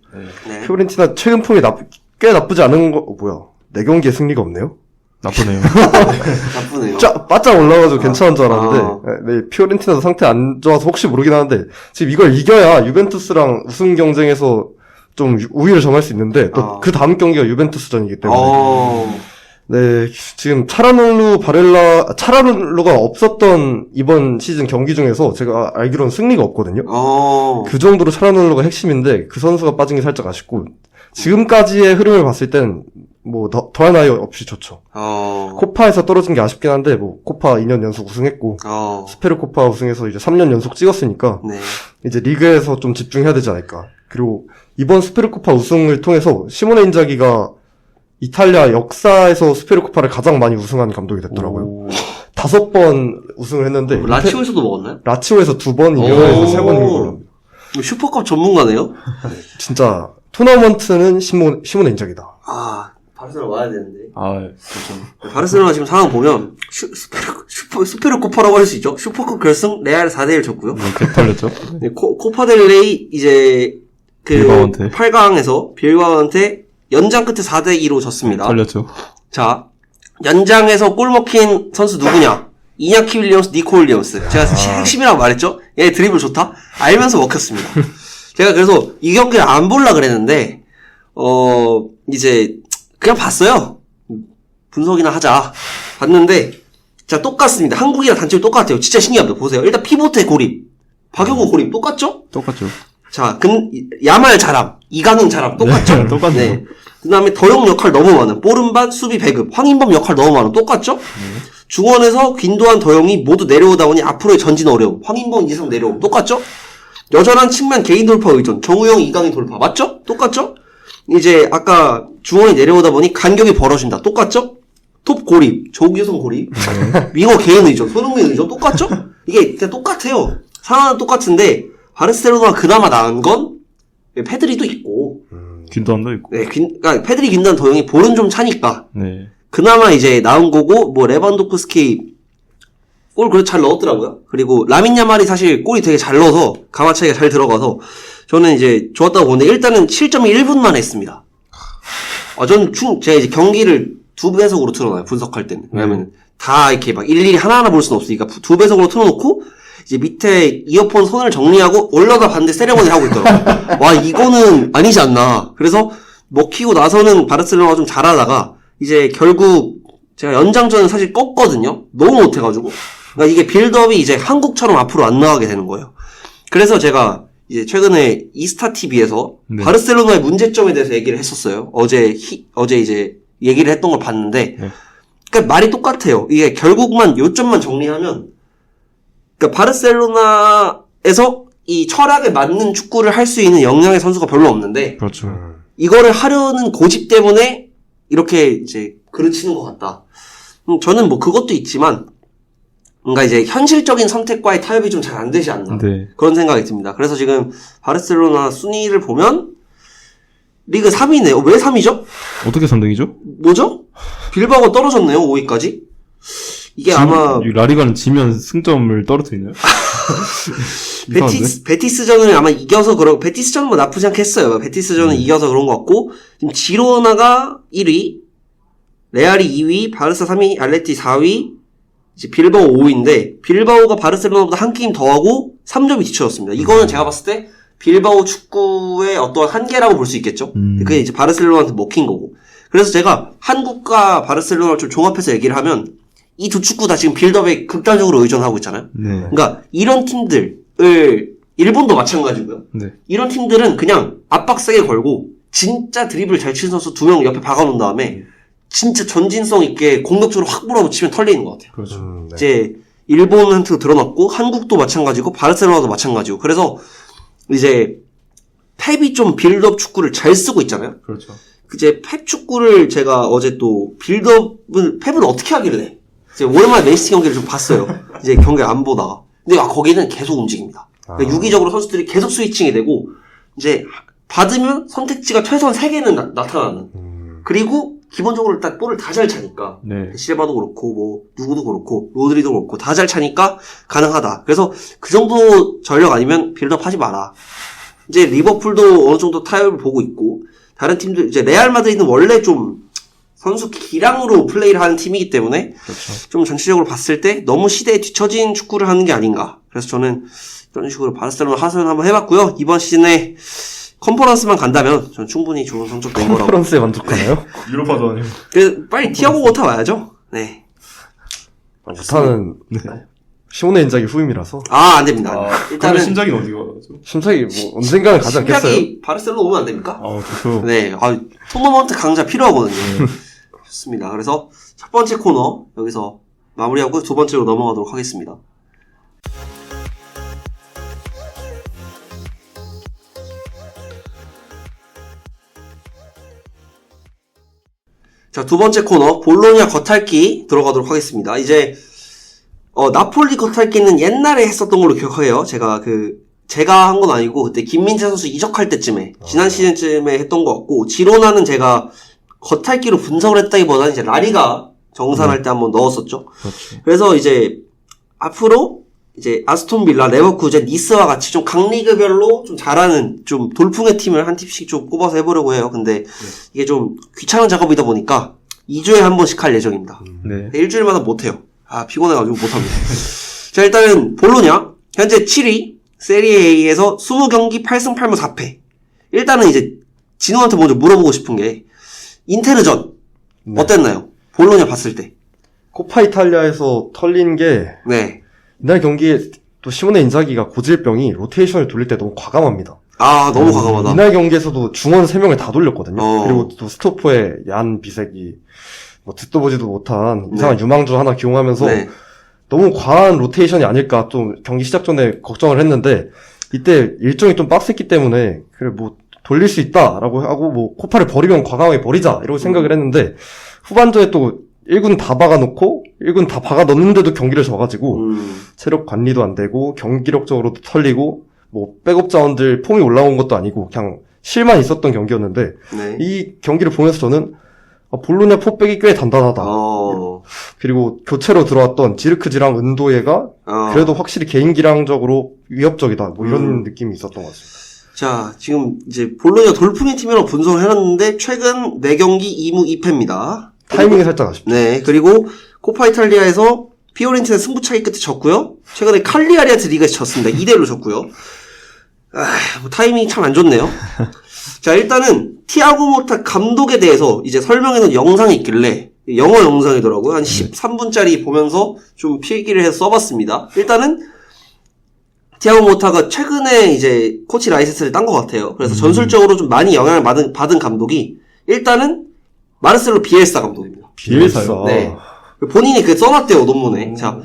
네. 피오렌티나 최근 폼이 꽤 나쁘지 않은 거, 4경기에 승리가 없네요? 나쁘네요. 나쁘네요. 바짝 올라가지고 괜찮은 줄 알았는데, 네, 피오렌티나도 상태 안 좋아서 혹시 모르긴 하는데, 지금 이걸 이겨야 유벤투스랑 우승 경쟁에서 좀 우위를 점할 수 있는데, 또 그 다음 경기가 유벤투스전이기 때문에. 네, 지금 차라놀로가 없었던 이번 시즌 경기 중에서 제가 알기로는 승리가 없거든요. 그 정도로 차라놀로가 핵심인데 그 선수가 빠진 게 살짝 아쉽고 지금까지의 흐름을 봤을 땐 더할 나위 없이 좋죠. 코파에서 떨어진 게 아쉽긴 한데 코파 2년 연속 우승했고 스페르코파 우승해서 이제 3년 연속 찍었으니까 네. 이제 리그에서 좀 집중해야 되지 않을까. 그리고 이번 스페르코파 우승을 통해서 시모네 인자기가 이탈리아 역사에서 스페르코파를 가장 많이 우승한 감독이 됐더라고요. 5번 우승을 했는데 라치오에서도 먹었나요? 라치오에서 2번, 이겨서 3번 이긴 걸로 합니다. 슈퍼컵 전문가네요? 진짜 토너먼트는 시모네 인자기다. 바르셀로나 와야 되는데. 그렇죠. 바르셀로나 지금 상황 보면 스페르코파라고 할 수 있죠. 슈퍼컵 결승 레알 4대1 졌고요. 네, 털렸죠. 네, 코파델레이 이제 빌바오한테. 8강에서 빌바오한테 연장 끝에 4대2로 졌습니다. 털렸죠. 자, 연장에서 골 먹힌 선수 누구냐? 이냐키 윌리엄스, 니코 윌리엄스. 제가 핵심이라고 말했죠? 얘 드리블 좋다? 알면서 먹혔습니다. 제가 그래서 이 경기를 안 볼라 그랬는데, 이제, 그냥 봤어요. 분석이나 하자. 봤는데, 자, 똑같습니다. 한국이랑 단점이 똑같아요. 진짜 신기합니다. 보세요. 일단 피보트의 고립. 박용호 고립 똑같죠? 똑같죠. 자, 야말 잘함, 이강인 잘함 똑같죠? 똑같네요. 네. 그 다음에 더용 역할 너무 많은, 보름반, 수비 배급, 황인범 역할 너무 많은, 똑같죠? 중원에서 균도한 더용이 모두 내려오다 보니 앞으로의 전진 어려움, 황인범 이상 내려옴, 똑같죠? 여전한 측면 개인 돌파 의존, 정우영, 이강인 돌파, 맞죠? 똑같죠? 이제 아까 중원이 내려오다 보니 간격이 벌어진다, 똑같죠? 톱 고립, 조규성 고립, 윙어 개인 의존, 손흥민 의존, 똑같죠? 이게 그냥 똑같아요. 상황은 똑같은데, 바르셀로나가 그나마 나은 건 페드리도 있고 균도함도 있고. 네, 그러니까 페드리 균도한 더용이 볼은 좀 차니까 네. 그나마 이제 나은 거고 레반도프스키 골 그래도 잘 넣었더라고요. 그리고 라민 야말이 사실 골이 되게 잘 넣어서 가마 차이가 잘 들어가서 저는 이제 좋았다고 보는데 일단은 실점이 1분만 했습니다. 저는 제가 이제 경기를 2배속으로 틀어놔요. 분석할 때는. 왜냐면 다 이렇게 막 일일이 하나하나 볼 수는 없으니까 2배속으로 틀어놓고 이제 밑에 이어폰 선을 정리하고 올라가 봤는데 세레머니 하고 있더라고요. 와, 이거는 아니지 않나. 그래서 먹히고 나서는 바르셀로나가 좀 잘하다가 이제 결국 제가 연장전은 사실 껐거든요. 너무 못해가지고. 그러니까 이게 빌드업이 이제 한국처럼 앞으로 안 나가게 되는 거예요. 그래서 제가 이제 최근에 이스타TV에서 네. 바르셀로나의 문제점에 대해서 얘기를 했었어요. 어제 이제 얘기를 했던 걸 봤는데 그러니까 말이 똑같아요. 이게 결국만 요점만 정리하면 그러니까 바르셀로나에서 이 철학에 맞는 축구를 할 수 있는 역량의 선수가 별로 없는데 그렇죠. 이거를 하려는 고집 때문에 이렇게 이제 그르치는 것 같다. 저는 그것도 있지만 뭔가 이제 현실적인 선택과의 타협이 좀 잘 안 되지 않나 네. 그런 생각이 듭니다. 그래서 지금 바르셀로나 순위를 보면 리그 3위네요. 왜 3위죠? 어떻게 3등이죠? 뭐죠? 빌바오가 떨어졌네요. 5위까지. 이게 아마 라리가는 지면 승점을 떨어뜨리나요? 베티스전을 아마 이겨서 베티스전은 나쁘지 않겠어요. 베티스전은 이겨서 그런 것 같고 지금 지로나가 1위, 레알이 2위, 바르사 3위, 알레티 4위, 이제 빌바오 5위인데 빌바오가 바르셀로나보다 한 게임 더 하고 3점이 뒤쳐졌습니다. 이거는 제가 봤을 때 빌바오 축구의 어떠한 한계라고 볼 수 있겠죠. 그게 이제 바르셀로나한테 먹힌 거고. 그래서 제가 한국과 바르셀로나를 좀 종합해서 얘기를 하면 이 두 축구 다 지금 빌드업에 극단적으로 의존하고 있잖아요. 네. 그러니까 이런 팀들을 일본도 마찬가지고요. 네. 이런 팀들은 그냥 압박 세게 걸고 진짜 드리블 잘 치는 선수 2명 옆에 박아놓은 다음에 진짜 전진성 있게 공격적으로 확 몰아붙이면 털리는 것 같아요. 그렇죠. 네. 이제 일본한테도 드러났고 한국도 마찬가지고 바르셀로나도 마찬가지고 그래서 이제 펩이 좀 빌드업 축구를 잘 쓰고 있잖아요. 그렇죠. 이제 펩 축구를 제가 어제 또 빌드업을 펩은 어떻게 하길래 이제 오랜만에 맨시티 경기를 좀 봤어요. 이제 경기를 안 보다가 근데 거기는 계속 움직입니다. 그러니까 유기적으로 선수들이 계속 스위칭이 되고 이제 받으면 선택지가 최소한 3개는 나타나는 그리고 기본적으로 일단 볼을 다 잘 차니까 네. 실바도 그렇고 뭐 누구도 그렇고 로드리도 그렇고 다 잘 차니까 가능하다. 그래서 그 정도 전력 아니면 빌드업 하지 마라. 이제 리버풀도 어느 정도 타협을 보고 있고 다른 팀들 이제 레알 마드리드는 원래 좀 선수 기량으로 플레이를 하는 팀이기 때문에 그렇죠. 좀 전체적으로 봤을 때 너무 시대에 뒤처진 축구를 하는 게 아닌가. 그래서 저는 이런 식으로 바르셀로나 하소연 한번 해봤고요. 이번 시즌에 컨퍼런스만 간다면 전 충분히 좋은 성적 낸 거라고. 컨퍼런스에 만족하나요? 유로파도 아니고. 그래서 빨리 티아고 모타 와야죠. 네. 모타는 시몬의 인작이 후임이라서 안 됩니다. 그러면 일단은 심장이 어디가 가죠? 심사기 뭐 언젠가는 가지 않겠어요? 심장이 바르셀로나 오면 안 됩니까? 좋죠. 네. 토너먼트 강자 필요하거든요. 좋습니다. 그래서 첫 번째 코너 여기서 마무리하고 두 번째로 넘어가도록 하겠습니다. 자, 두 번째 코너 볼로냐 겉핥기 들어가도록 하겠습니다. 이제 나폴리 겉핥기는 옛날에 했었던 걸로 기억해요. 제가 한 건 아니고 그때 김민재 선수 이적할 때쯤에 지난 시즌쯤에 했던 것 같고 지로나는 제가 겉핥기로 분석을 했다기보다는 이제 라리가 정산할 때 한번 넣었었죠. 그렇죠. 그래서 이제 앞으로 이제 아스톤 빌라, 레버쿠젠, 니스와 같이 좀 강리그별로 좀 잘하는 좀 돌풍의 팀을 한 팀씩 좀 뽑아서 해보려고 해요. 근데 이게 좀 귀찮은 작업이다 보니까 2주에 한 번씩 할 예정입니다. 네. 일주일마다 못해요. 피곤해가지고 못합니다. 자, 일단은 볼로냐 현재 7위 세리에 A에서 20경기 8승 8무 4패. 일단은 이제 진호한테 먼저 물어보고 싶은 게 인테르전 어땠나요? 볼로냐 봤을 때. 코파 이탈리아에서 털린 게 네. 이날 경기에 또 시몬의 인자기가 고질병이 로테이션을 돌릴 때 너무 과감합니다. 너무 과감하다. 이날 경기에서도 중원 3명을 다 돌렸거든요. 어. 그리고 또 스토퍼에 얀 비색이 뭐 듣도 보지도 못한 이상한 네. 유망주 하나 기용하면서 네. 너무 과한 로테이션이 아닐까 좀 경기 시작 전에 걱정을 했는데 이때 일정이 좀 빡셌기 때문에 그래 뭐 돌릴 수 있다라고 하고 뭐 코파를 버리면 과감하게 버리자 이러고 생각을 했는데 후반전에 또 1군 다 박아놓고 1군 다 박아 넣는데도 경기를 져가지고 체력 관리도 안 되고 경기력적으로도 털리고 뭐 백업 자원들 폼이 올라온 것도 아니고 그냥 실만 있었던 경기였는데 네. 이 경기를 보면서 저는 볼로냐 포백이 꽤 단단하다. 그리고 교체로 들어왔던 지르크지랑 은도예가 그래도 확실히 개인기량적으로 위협적이다. 뭐 이런 느낌이 있었던 것 같습니다. 자, 지금 이제 볼로냐 돌풍의 팀이라고 분석을 해놨는데 최근 4경기 2무 2패입니다. 타이밍이 살짝 아쉽죠. 네, 그리고 코파 이탈리아에서 피오렌티나 승부차기 끝에 졌고요. 최근에 칼리아리한테 리그에서 졌습니다. 2대1로 졌고요. 뭐 타이밍이 참 안 좋네요. 자, 일단은 티아고 모타 감독에 대해서 이제 설명해놓은 영상이 있길래 영어 영상이더라고요. 한 13분짜리 보면서 좀 필기를 해서 써봤습니다. 일단은 티아고 모타가 최근에 이제 코치 라이센스를 딴 것 같아요. 그래서 전술적으로 좀 많이 영향을 받은 감독이 일단은 마르셀로 비엘사 감독입니다. 비엘사요? 네. 본인이 써놨대요, 논문에. 자,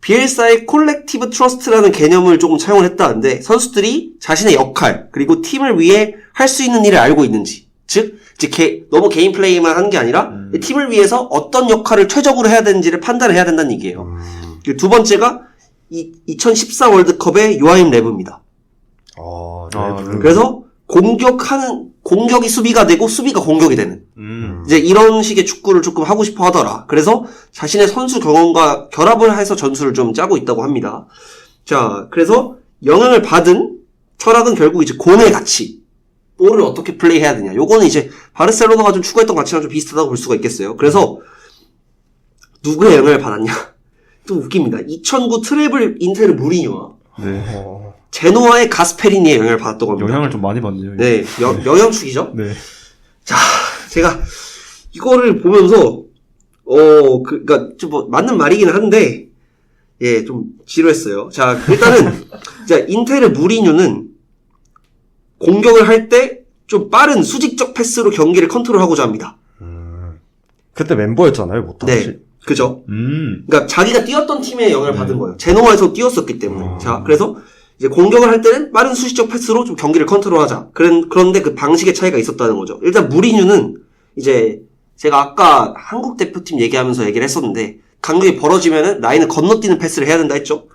비엘사의 콜렉티브 트러스트라는 개념을 조금 차용을 했다는데 선수들이 자신의 역할 그리고 팀을 위해 할 수 있는 일을 알고 있는지 즉 이제 너무 개인 플레이만 하는 게 아니라 팀을 위해서 어떤 역할을 최적으로 해야 되는지를 판단을 해야 된다는 얘기예요. 그리고 두 번째가 2014 월드컵의 요하임 레브입니다. 레브. 그래서 공격이 수비가 되고 수비가 공격이 되는 이제 이런 식의 축구를 조금 하고 싶어 하더라. 그래서 자신의 선수 경험과 결합을 해서 전술을 좀 짜고 있다고 합니다. 자, 그래서 영향을 받은 철학은 결국 이제 공의 가치, 볼을 어떻게 플레이해야 되냐. 요거는 이제 바르셀로나가 좀 추구했던 가치랑 좀 비슷하다고 볼 수가 있겠어요. 그래서 누구의 영향을 받았냐? 또 웃깁니다. 2009 트래블 인테르 무리뉴와 네. 제노아의 가스페리니의 영향을 받았다고 합니다. 영향을 좀 많이 받네요. 네, 영향축이죠. 네. 자, 제가 이거를 보면서 그러니까 좀 뭐 맞는 말이긴 한데 예, 좀 지루했어요. 자, 일단은 자, 인테르 무리뉴는 공격을 할 때 좀 빠른 수직적 패스로 경기를 컨트롤하고자 합니다. 그때 멤버였잖아요, 모타. 네. 그죠? 그러니까 자기가 뛰었던 팀에 영향을 받은 거예요. 제노아에서 뛰었었기 때문에. 자, 그래서 이제 공격을 할 때는 빠른 수시적 패스로 좀 경기를 컨트롤하자. 그런데 그 방식의 차이가 있었다는 거죠. 일단 무리뉴는 이제 제가 아까 한국 대표팀 얘기하면서 얘기를 했었는데 간격이 벌어지면은 라인을 건너뛰는 패스를 해야 된다 했죠.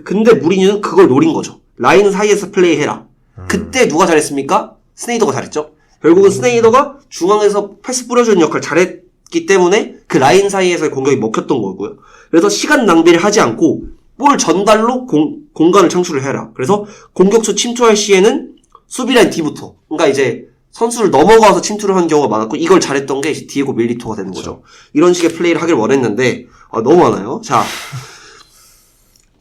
근데 무리뉴는 그걸 노린 거죠. 라인 사이에서 플레이해라. 그때 누가 잘했습니까? 스네이더가 잘했죠. 결국은 스네이더가 중앙에서 패스 뿌려주는 역할을 잘했기 때문에 그 라인 사이에서의 공격이 먹혔던 거고요. 그래서 시간 낭비를 하지 않고 볼 전달로 공간을 창출을 해라. 그래서 공격수 침투할 시에는 수비라인 뒤부터. 그러니까 이제 선수를 넘어가서 침투를 하는 경우가 많았고 이걸 잘했던 게 디에고 밀리토가 되는 거죠. 이런 식의 플레이를 하길 원했는데 너무 많아요. 자,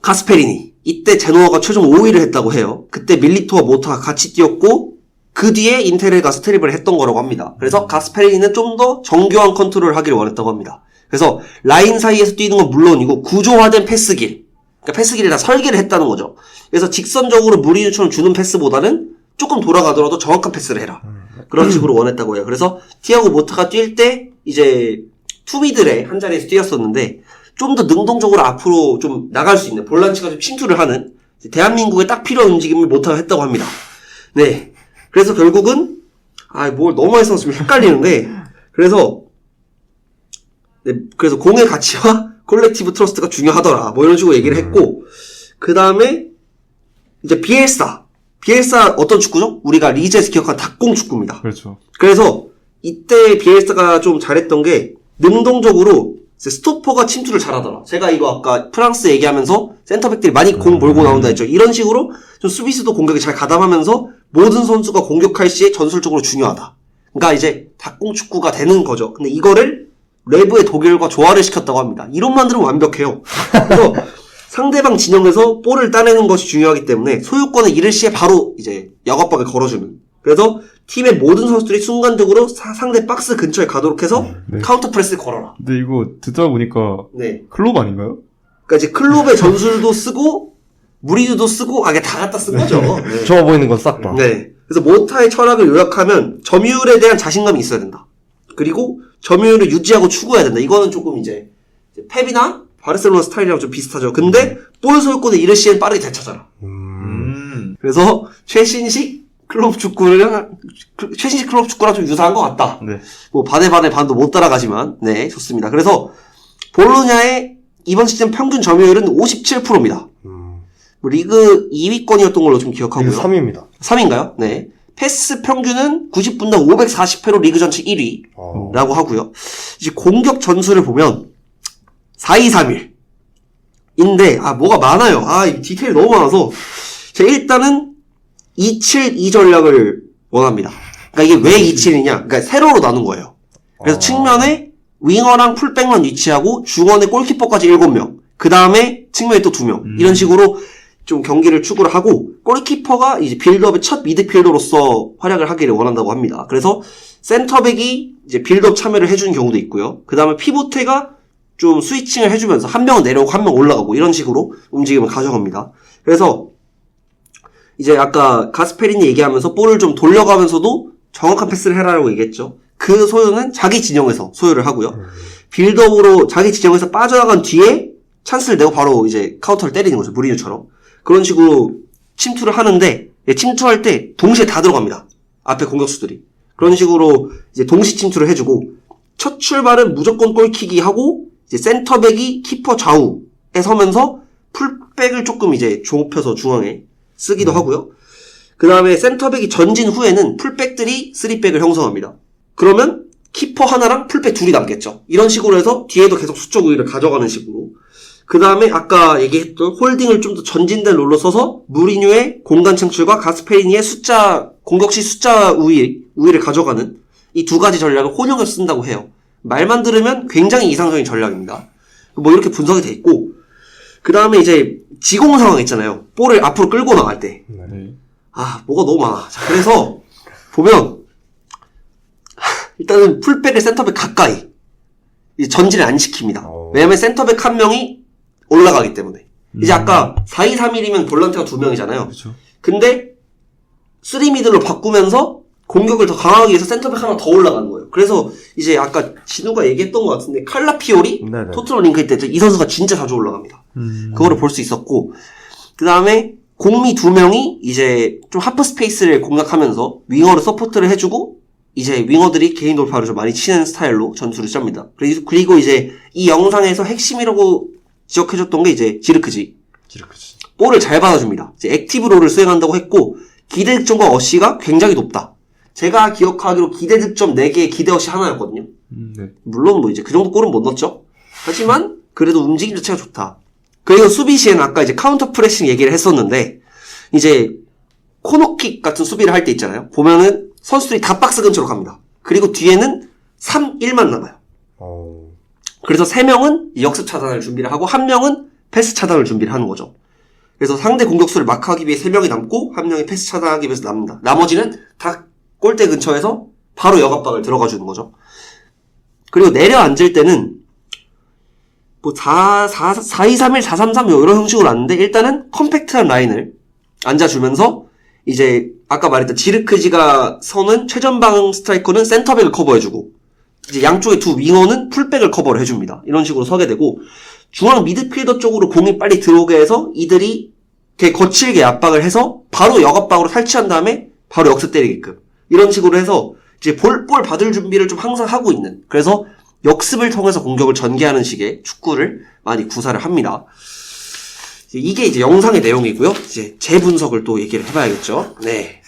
가스페리니. 이때 제노아가 최종 5위를 했다고 해요. 그때 밀리토와 모타가 같이 뛰었고 그 뒤에 인텔에 가서 트립을 했던 거라고 합니다. 그래서 가스페리니는 좀 더 정교한 컨트롤을 하기를 원했다고 합니다. 그래서 라인 사이에서 뛰는 건 물론이고 구조화된 패스길. 그러니까 패스길을 다 설계를 했다는 거죠. 그래서 직선적으로 무리뉴처럼 주는 패스보다는 조금 돌아가더라도 정확한 패스를 해라. 그런 식으로 원했다고 해요. 그래서 티아고 모타가 뛸 때 이제 투미들의 한 자리에서 뛰었었는데 좀 더 능동적으로 앞으로 좀 나갈 수 있는 볼란치가 좀 침투를 하는 대한민국에 딱 필요한 움직임을 모타가 했다고 합니다. 네. 그래서 결국은 뭘 너무 해서 좀 헷갈리는데 그래서 공의 가치와 콜렉티브 트러스트가 중요하더라. 뭐 이런 식으로 얘기를 했고 그 다음에 이제 비엘사 어떤 축구죠? 우리가 리즈에서 기억한 닭공 축구입니다. 그렇죠. 그래서 이때 비엘사가 좀 잘했던 게 능동적으로 스토퍼가 침투를 잘하더라. 제가 이거 아까 프랑스 얘기하면서 센터백들이 많이 공 몰고 나온다 했죠. 이런 식으로 좀 수비수도 공격에 잘 가담하면서 모든 선수가 공격할 시에 전술적으로 중요하다. 그러니까 이제 닭공 축구가 되는 거죠. 근데 이거를 레브의 독일과 조화를 시켰다고 합니다. 이론만 들으면 완벽해요. 그래서 상대방 진영에서 볼을 따내는 것이 중요하기 때문에 소유권을 잃을 시에 바로 이제 야과박을 걸어주는. 그래서 팀의 모든 선수들이 순간적으로 상대 박스 근처에 가도록 해서 카운터 프레스를 걸어라. 근데 이거 듣다 보니까 클롭 아닌가요? 그러니까 이제 클롭의 전술도 쓰고 무리뉴도 쓰고 그냥 다 갖다 쓴 거죠. 네. 좋아 보이는 건 싹 다. 네. 그래서 모타의 철학을 요약하면 점유율에 대한 자신감이 있어야 된다. 그리고 점유율을 유지하고 추구해야 된다. 이거는 조금 이제 펩이나 바르셀로나 스타일이랑 좀 비슷하죠. 근데 볼 소유권을 잃을 시엔 빠르게 되찾아라. 그래서 최신식 클럽 축구랑 좀 유사한 것 같다. 네. 뭐 반의 반도 못 따라가지만 네 좋습니다. 그래서 볼로냐의 이번 시즌 평균 점유율은 57%입니다. 뭐 리그 2위권이었던 걸로 좀 기억하고요. 리그 3위입니다. 3위인가요? 네. 패스 평균은 90분당 540회로 리그 전체 1위라고 하고요. 이제 공격 전술을 보면 4-2-3-1인데 뭐가 많아요. 이 디테일이 너무 많아서 제가 일단은 2-7-2 전략을 원합니다. 그러니까 이게 왜 2-7이냐? 그러니까 세로로 나눈 거예요. 그래서 측면에 윙어랑 풀백만 위치하고 중원에 골키퍼까지 7명. 그 다음에 측면에 또 2명. 이런 식으로 좀 경기를 추구를 하고 골키퍼가 이제 빌드업의 첫 미드필더로서 활약을 하기를 원한다고 합니다. 그래서 센터백이 이제 빌드업 참여를 해주는 경우도 있고요. 그 다음에 피보테가 좀 스위칭을 해주면서 한 명은 내려오고 한 명 올라가고 이런 식으로 움직임을 가져갑니다. 그래서 이제 아까 가스페리니 얘기하면서 볼을 좀 돌려가면서도 정확한 패스를 해라라고 얘기했죠. 그 소유는 자기 진영에서 소유를 하고요. 빌드업으로 자기 진영에서 빠져나간 뒤에 찬스를 내고 바로 이제 카운터를 때리는 거죠. 무리뉴처럼. 그런 식으로 침투를 하는데 침투할 때 동시에 다 들어갑니다. 앞에 공격수들이. 그런 식으로 이제 동시 침투를 해주고 첫 출발은 무조건 골킥이 하고 이제 센터백이 키퍼 좌우에 서면서 풀백을 조금 이제 좁혀서 중앙에 쓰기도 하고요. 그 다음에 센터백이 전진 후에는 풀백들이 3백을 형성합니다. 그러면 키퍼 하나랑 풀백 둘이 남겠죠. 이런 식으로 해서 뒤에도 계속 수적 우위를 가져가는 식으로. 그 다음에 아까 얘기했던 홀딩을 좀 더 전진된 롤로 써서 무리뉴의 공간 창출과 가스페리니의 공격시 숫자 우위를 가져가는 이 두 가지 전략을 혼용해서 쓴다고 해요. 말만 들으면 굉장히 이상적인 전략입니다. 뭐 이렇게 분석이 돼 있고, 그 다음에 이제 지공 상황 있잖아요. 볼을 앞으로 끌고 나갈 때. 뭐가 너무 많아. 자, 그래서 보면 일단은 풀백을 센터백 가까이 전진을 안 시킵니다. 왜냐면 센터백 한 명이 올라가기 때문에. 이제 아까 4-2-3-1이면 볼란트가 2명이잖아요. 그렇죠. 근데 3미들로 바꾸면서 공격을 더 강하게 해서 센터백 하나 더 올라가는 거예요. 그래서 이제 아까 진우가 얘기했던 것 같은데 칼라피오리 네네. 토트넘 링크 때 이 선수가 진짜 자주 올라갑니다. 그거를 볼 수 있었고 그 다음에 공미 2명이 이제 좀 하프 스페이스를 공략하면서 윙어로 서포트를 해주고 이제 윙어들이 개인 돌파를 좀 많이 치는 스타일로 전술을 짭니다. 그리고 이제 이 영상에서 핵심이라고 지적해줬던 게 이제 지르크지. 볼을 잘 받아줍니다. 이제 액티브 롤을 수행한다고 했고 기대 득점과 어시가 굉장히 높다. 제가 기억하기로 기대 득점 4개, 기대 어시 하나였거든요. 네. 물론 뭐 이제 그 정도 골은 못 넣었죠. 하지만 그래도 움직임 자체가 좋다. 그리고 수비 시에는 아까 이제 카운터 프레싱 얘기를 했었는데 이제 코너킥 같은 수비를 할 때 있잖아요. 보면은 선수들이 다 박스 근처로 갑니다. 그리고 뒤에는 3-1만 남아요. 그래서 3명은 역습 차단을 준비를 하고 1명은 패스 차단을 준비를 하는 거죠. 그래서 상대 공격수를 마크하기 위해 3명이 남고 1명이 패스 차단하기 위해서 남는다. 나머지는 다 골대 근처에서 바로 역압박을 들어가주는 거죠. 그리고 내려앉을 때는 뭐 4-2-3-1, 4-3-3 이런 형식으로 앉는데 일단은 컴팩트한 라인을 앉아주면서 이제 아까 말했던 지르크지가 서는 최전방 스트라이커는 센터백을 커버해주고 이제 양쪽의 두 윙어는 풀백을 커버를 해줍니다. 이런 식으로 서게 되고 중앙 미드필더 쪽으로 공이 빨리 들어오게 해서 이들이 이렇게 거칠게 압박을 해서 바로 역압박으로 탈취한 다음에 바로 역습 때리게끔 이런 식으로 해서 이제 볼 받을 준비를 좀 항상 하고 있는 그래서 역습을 통해서 공격을 전개하는 식의 축구를 많이 구사를 합니다. 이게 이제 영상의 내용이고요. 이제 제 분석을 또 얘기를 해봐야겠죠. 네.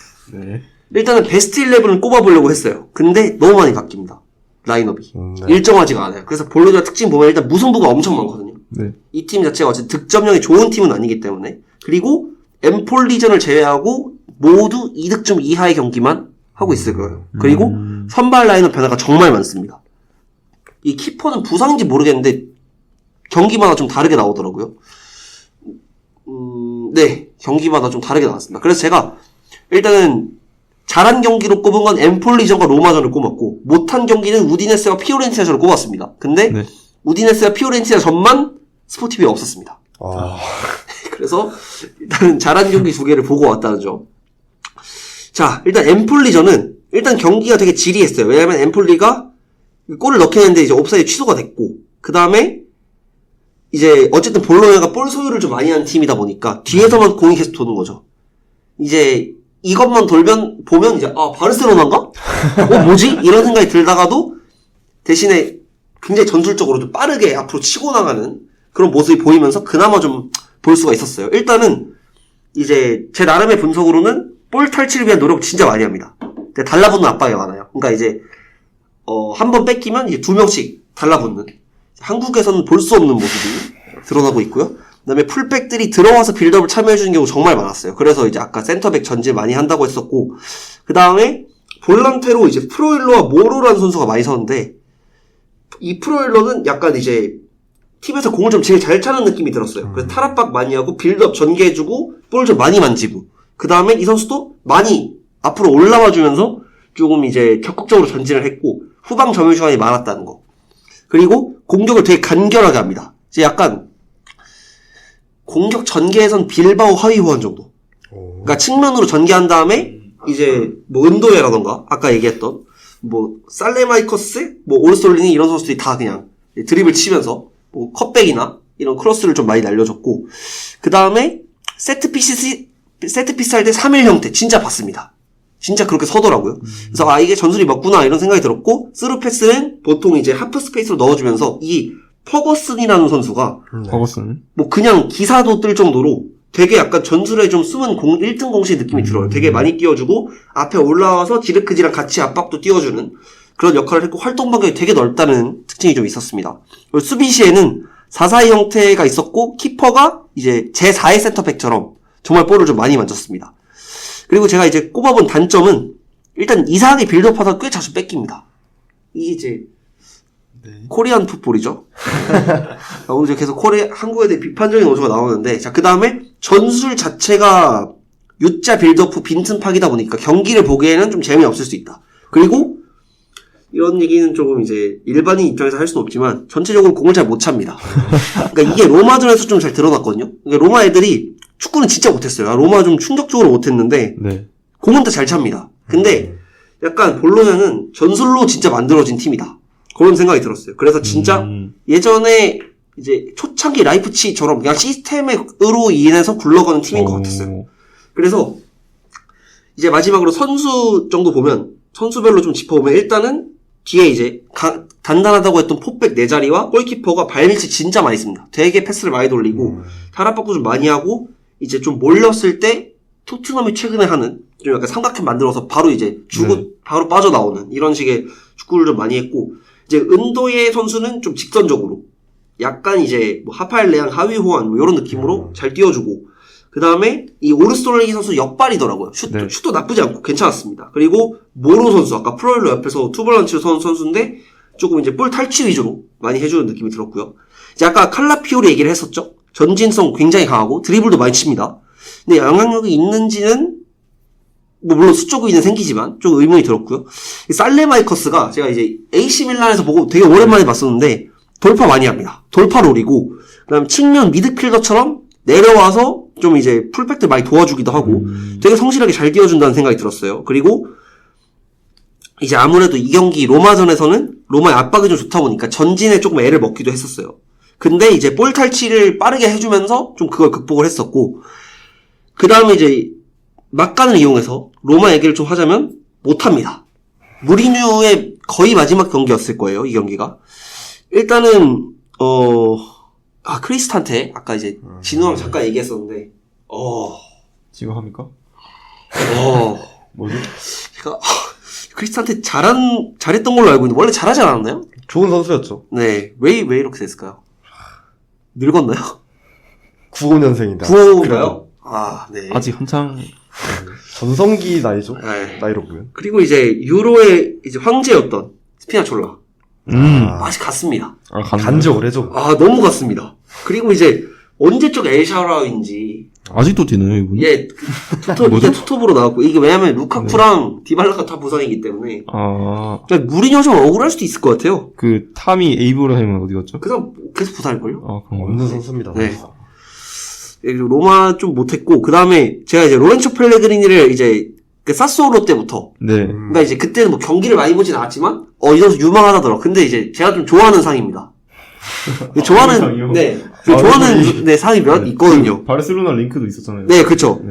일단은 베스트 11을 꼽아보려고 했어요. 근데 너무 많이 바뀝니다. 라인업이. 일정하지가 않아요. 그래서 볼로자 특징 보면 일단 무승부가 엄청 많거든요. 네. 이 팀 자체가 어쨌든 득점력이 좋은 팀은 아니기 때문에. 그리고 엠폴리전을 제외하고 모두 2득점 이하의 경기만 하고 있을 거예요. 그리고 선발 라인업 변화가 정말 많습니다. 이 키퍼는 부상인지 모르겠는데 경기마다 좀 다르게 나오더라고요. 네, 경기마다 좀 다르게 나왔습니다. 그래서 제가 일단은 잘한 경기로 꼽은 건 엠폴리전과 로마전을 꼽았고 못한 경기는 우디네스와 피오렌티나전을 꼽았습니다. 근데 네. 우디네스와 피오렌티나전만 스포티비에 없었습니다. 그래서 일단 잘한 경기 2개를 보고 왔다는 점. 자, 일단 엠폴리전은 일단 경기가 되게 지리했어요. 왜냐면 엠폴리가 골을 넣긴 했는데 이제 옵사이드 취소가 됐고 그 다음에 이제 어쨌든 볼로냐가 볼 소유를 좀 많이 하는 팀이다 보니까 뒤에서만 공이 계속 도는 거죠. 이제 이것만 보면 이제 바르셀로나인가? 뭐지? 이런 생각이 들다가도 대신에 굉장히 전술적으로 좀 빠르게 앞으로 치고 나가는 그런 모습이 보이면서 그나마 좀 볼 수가 있었어요. 일단은 이제 제 나름의 분석으로는 볼 탈취를 위한 노력 진짜 많이 합니다. 달라붙는 압박이 많아요. 그러니까 이제 한 번 뺏기면 이제 2명씩 달라붙는 한국에서는 볼 수 없는 모습이 드러나고 있고요. 그다음에 풀백들이 들어와서 빌드업을 참여해주는 경우 정말 많았어요. 그래서 이제 아까 센터백 전질 많이 한다고 했었고 그 다음에 볼란테로 이제 프로일러와 모로라는 선수가 많이 서는데 이 프로일러는 약간 이제 팀에서 공을 좀 제일 잘 차는 느낌이 들었어요. 그래서 탈압박 많이 하고 빌드업 전개해주고 볼 좀 많이 만지고 그 다음에 이 선수도 많이 앞으로 올라와주면서 조금 이제 적극적으로 전진을 했고 후방 점유 시간이 많았다는 거. 그리고 공격을 되게 간결하게 합니다. 이제 약간 공격 전개에선 빌바오 하위 호환 정도. 그러니까 측면으로 전개한 다음에 이제 뭐 은도에라던가 아까 얘기했던 뭐 살레마이커스, 뭐 오르솔리니 이런 선수들이 다 그냥 드립을 치면서 뭐 컷백이나 이런 크로스를 좀 많이 날려줬고 그 다음에 세트피스 할 때 3일 형태 진짜 봤습니다. 진짜 그렇게 서더라고요. 그래서 이게 전술이 맞구나 이런 생각이 들었고 스루 패스는 보통 이제 하프 스페이스로 넣어주면서 이 퍼거슨이라는 선수가 퍼거슨 뭐 그냥 기사도 뜰 정도로 되게 약간 전술에 좀 숨은 1등 공식 느낌이 들어요. 되게 많이 띄워주고 앞에 올라와서 지르크지랑 같이 압박도 띄워주는 그런 역할을 했고 활동 반경이 되게 넓다는 특징이 좀 있었습니다. 그리고 수비 시에는 4-4-2 형태가 있었고 키퍼가 이제 제4의 센터백처럼 정말 볼을 좀 많이 만졌습니다. 그리고 제가 이제 꼽아본 단점은 일단 이상하게 빌드업하다 꽤 자주 뺏깁니다. 이게 이제 코리안 풋볼이죠. 오늘 이제 계속 한국에 대해 비판적인 어조가 나오는데 자, 그 다음에 전술 자체가 U자 빌드업 후 빈틈 파기다 보니까 경기를 보기에는 좀 재미없을 수 있다. 그리고 이런 얘기는 조금 이제 일반인 입장에서 할 수는 없지만 전체적으로 공을 잘 못 찹니다. 그러니까 이게 로마전에서 좀 잘 드러났거든요. 그러니까 로마 애들이 축구는 진짜 못했어요. 로마 좀 충격적으로 못했는데 공은 다 잘 찹니다. 근데 약간 볼로냐는 전술로 진짜 만들어진 팀이다. 그런 생각이 들었어요. 그래서 진짜 예전에 이제 초창기 라이프치히처럼 그냥 시스템으로 인해서 굴러가는 팀인 것 같았어요. 그래서 이제 마지막으로 선수 정도 보면 선수별로 좀 짚어보면 일단은 뒤에 이제 단단하다고 했던 포백 4자리와 골키퍼가 발밑이 진짜 많이 씁니다. 되게 패스를 많이 돌리고 타락박도 좀 많이 하고 이제 좀 몰렸을 때 토트넘이 최근에 하는 좀 약간 삼각형 만들어서 바로 이제 주고 바로 빠져나오는 이런 식의 축구를 좀 많이 했고 이제 은도의 선수는 좀 직선적으로 약간 이제 뭐 하파엘 레앙 하위 호환 뭐 이런 느낌으로 잘 뛰어주고 그 다음에 이 오르스톨레기 선수 역발이더라고요. 슛도 나쁘지 않고 괜찮았습니다. 그리고 모로 선수 아까 프로일러 옆에서 투볼런치 선수인데 조금 이제 볼 탈취 위주로 많이 해주는 느낌이 들었고요. 이제 아까 칼라피오리 얘기를 했었죠. 전진성 굉장히 강하고 드리블도 많이 칩니다. 근데 영향력이 있는지는 뭐 물론 수적으로 있는 생기지만 좀 의문이 들었고요. 살레마이커스가 제가 이제 AC 밀란에서 보고 되게 오랜만에 봤었는데 돌파 많이 합니다. 돌파롤이고 그다음 측면 미드필더처럼 내려와서 좀 이제 풀백들 많이 도와주기도 하고 되게 성실하게 잘 뛰어준다는 생각이 들었어요. 그리고 이제 아무래도 이 경기 로마전에서는 로마의 압박이 좀 좋다 보니까 전진에 조금 애를 먹기도 했었어요. 근데 이제 볼 탈취를 빠르게 해주면서 좀 그걸 극복을 했었고 그 다음에 이제 막간을 이용해서 로마 얘기를 좀 하자면 못합니다. 무리뉴의 거의 마지막 경기였을 거예요. 이 경기가 일단은 크리스탄테 아까 이제 진우랑 잠깐 얘기했었는데 지금 합니까? 뭐지? 제가 크리스탄테 잘했던 걸로 알고 있는데 원래 잘하지 않았나요? 좋은 선수였죠. 네. 왜 이렇게 됐을까요? 늙었나요? 95년생이다. 95인가요? 네. 아직 한창 전성기 나이죠. 네. 나이로 보면. 그리고 이제 유로의 이제 황제였던 스피나촐라. 맛이 갔습니다. 간지 오래죠. 너무 갔습니다. 그리고 이제 언제적 엘샤라인지 아직도 되나요 이분이? 예, 이제 투톱으로 나왔고 이게 왜냐면 루카쿠랑 디발라가 다 부상이기 때문에 그러니까 무리뉴 좀 억울할 수도 있을 것 같아요. 그 타미 에이브라햄은 어디 갔죠? 그 사람 계속 부상일걸요? 없는 선수입니다. 네. 로마 좀 못했고 그 다음에 제가 이제 로렌초 펠레그리니를 이제 그 사스오로 때부터 그러니까 이제 그때는 뭐 경기를 많이 보진 않았지만 이 선수 유망하다더라. 근데 이제 제가 좀 좋아하는 상입니다. 좋아하는 좋아하는 상이 몇 있거든요. 바르셀로나 링크도 있었잖아요. 네, 그렇죠.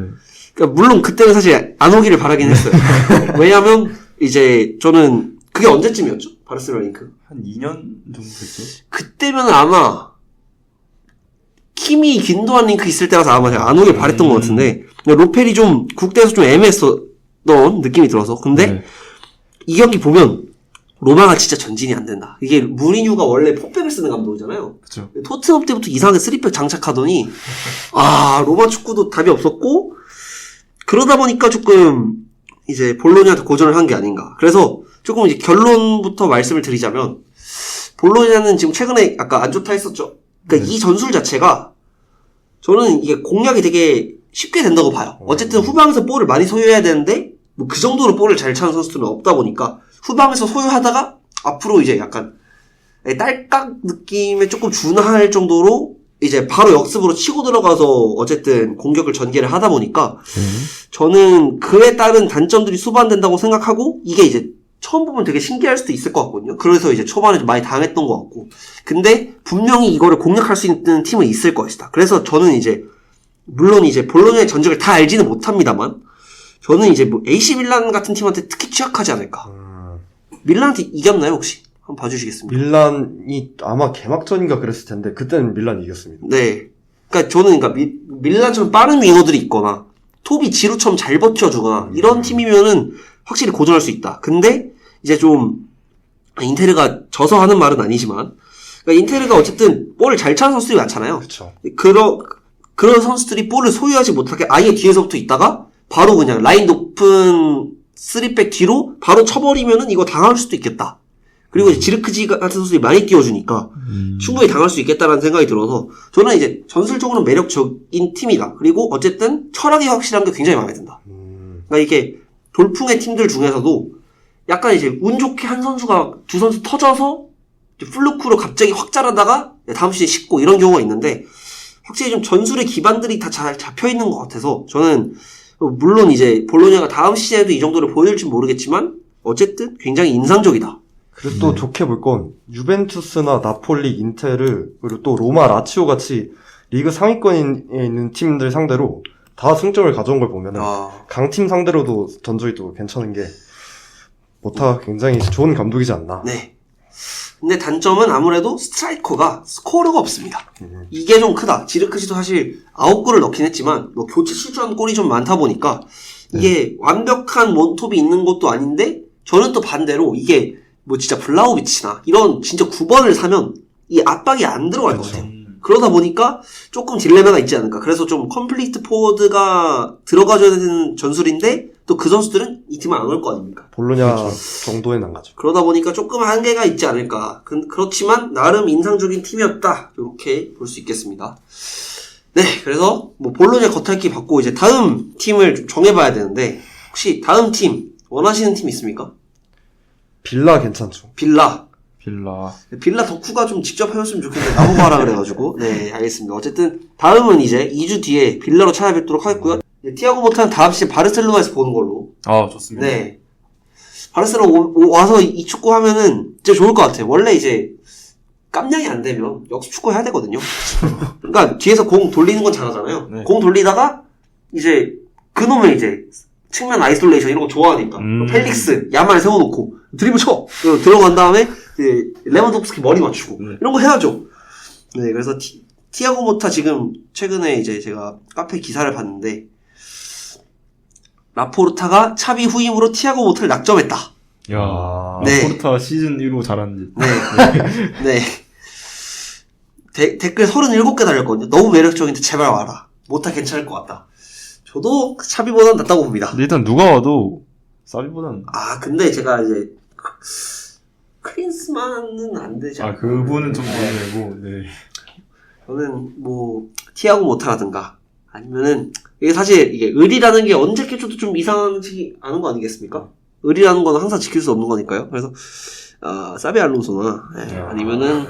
그러니까 물론 그때는 사실 안 오기를 바라긴 했어요. 왜냐하면 이제 저는 그게 언제쯤이었죠? 바르셀로나 링크 한 2년 정도 됐죠. 그때면 아마 키미 긴도안 링크 있을 때라서 아마 제가 안 오길 바랬던 것 같은데 로펠이 좀 국대에서 좀 애매했었던 느낌이 들어서 근데 이 경기 보면 로마가 진짜 전진이 안 된다. 이게 무리뉴가 원래 포백을 쓰는 감독이잖아요. 그렇죠. 토트넘 때부터 이상하게 3백 장착하더니 로마 축구도 답이 없었고 그러다 보니까 조금 이제 볼로냐한테 고전을 한 게 아닌가. 그래서 조금 이제 결론부터 말씀을 드리자면 볼로냐는 지금 최근에 아까 안 좋다 했었죠. 그러니까 이 전술 자체가 저는 이게 공략이 되게 쉽게 된다고 봐요. 어쨌든 후방에서 볼을 많이 소유해야 되는데 뭐 그 정도로 볼을 잘 차는 선수들은 없다 보니까 후방에서 소유하다가 앞으로 이제 약간 딸깍 느낌에 조금 준할 정도로 이제 바로 역습으로 치고 들어가서 어쨌든 공격을 전개를 하다 보니까 저는 그에 따른 단점들이 수반된다고 생각하고 이게 이제 처음 보면 되게 신기할 수도 있을 것 같거든요. 그래서 이제 초반에 좀 많이 당했던 것 같고 근데 분명히 이거를 공략할 수 있는 팀은 있을 것이다. 그래서 저는 이제 물론 이제 볼로냐의 전적을 다 알지는 못합니다만 저는 이제 뭐 AC 밀란 같은 팀한테 특히 취약하지 않을까. 밀란한테 이겼나요 혹시? 한번 봐주시겠습니까? 밀란이 아마 개막전인가 그랬을 텐데 그때는 밀란이 이겼습니다. 네. 그러니까 저는 밀란처럼 빠른 윙어들이 있거나 톱이 지루처럼 잘 버텨주거나 이런 팀이면은 확실히 고전할 수 있다. 근데 이제 좀 인테르가 져서 하는 말은 아니지만 그러니까 인테르가 어쨌든 볼을 잘 차는 선수들이 많잖아요. 그렇죠. 그런 선수들이 볼을 소유하지 못하게 아예 뒤에서부터 있다가 바로 그냥 라인 높은 3백 뒤로 바로 쳐버리면은 이거 당할 수도 있겠다. 그리고 이제 지르크지 같은 선수들이 많이 띄워주니까 충분히 당할 수 있겠다라는 생각이 들어서 저는 이제 전술적으로 매력적인 팀이다. 그리고 어쨌든 철학이 확실한 게 굉장히 마음에 든다. 그러니까 이게 돌풍의 팀들 중에서도 약간 이제 운 좋게 한 선수가 두 선수 터져서 플루크로 갑자기 확 자라다가 다음 시즌에 식고 이런 경우가 있는데 확실히 좀 전술의 기반들이 다 잘 잡혀 있는 것 같아서 저는 물론 이제 볼로냐가 다음 시즌에도 이 정도를 보여줄지 모르겠지만 어쨌든 굉장히 인상적이다. 그리고 또 좋게 볼 건 유벤투스나 나폴리, 인테르 그리고 또 로마, 라치오 같이 리그 상위권에 있는 팀들 상대로 다 승점을 가져온 걸 보면은 강팀 상대로도 전적이 또 괜찮은 게 모타가 굉장히 좋은 감독이지 않나. 네. 근데 단점은 아무래도 스트라이커가 스코어가 없습니다. 이게 좀 크다. 지르크시도 사실 9골을 넣긴 했지만 뭐 교체 출전 골이 좀 많다 보니까 이게 완벽한 원톱이 있는 것도 아닌데 저는 또 반대로 이게 뭐 진짜 블라우비치나 이런 진짜 9번을 사면 이 압박이 안 들어갈 것 같아요. 그러다 보니까 조금 딜레마가 있지 않을까. 그래서 좀 컴플리트 포워드가 들어가줘야 되는 전술인데 또 그 선수들은 이 팀은 안 올 거 아닙니까? 볼로냐 정도에는 안 가죠. 그러다 보니까 조금 한계가 있지 않을까. 그렇지만 나름 인상적인 팀이었다. 이렇게 볼 수 있겠습니다. 네, 그래서 뭐 볼로냐 겉핥기 받고 이제 다음 팀을 좀 정해봐야 되는데 혹시 다음 팀 원하시는 팀 있습니까? 빌라 괜찮죠. 빌라 덕후가 좀 직접 해줬으면 좋겠는데 나보고 하라 그래가지고 네 알겠습니다. 어쨌든 다음은 이제 2주 뒤에 빌라로 찾아뵙도록 하겠고요. 티아고 모타는 다음 시즌 바르셀로나에서 보는 걸로. 좋습니다. 네. 바르셀로나 와서 이 축구 하면은 진짜 좋을 것 같아요. 원래 이제 깜냥이 안 되면 역습 축구 해야 되거든요. 그러니까 뒤에서 공 돌리는 건 잘하잖아요. 네. 공 돌리다가 이제 그놈의 이제 측면 아이솔레이션 이런 거 좋아하니까 펠릭스 야말 세워놓고 드리블 쳐 들어간 다음에 이제 레반도프스키 머리 맞추고 이런 거 해야죠. 네, 그래서 티아고 모타 지금 최근에 이제 제가 카페 기사를 봤는데 라포르타가 차비 후임으로 티아고 모타를 낙점했다. 야, 네. 라포르타 시즌 1호 잘하는지. 네. 댓글 37개 달렸거든요. 너무 매력적인데 제발 와라. 모타 괜찮을 것 같다. 저도 차비보다는 낫다고 봅니다. 근데 일단 누가 와도 사비보다는. 근데 제가 이제 크린스만은 안 되지 않나. 그분은 좀 모르겠고, 네. 저는 뭐 티아고 모타라든가 아니면은 이게 사실 이게 을이라는 게 언제 껴줘도 좀 이상하지 않은 거 아니겠습니까? 을이라는 건 항상 지킬 수 없는 거니까요. 그래서 사비 알론소나 아니면은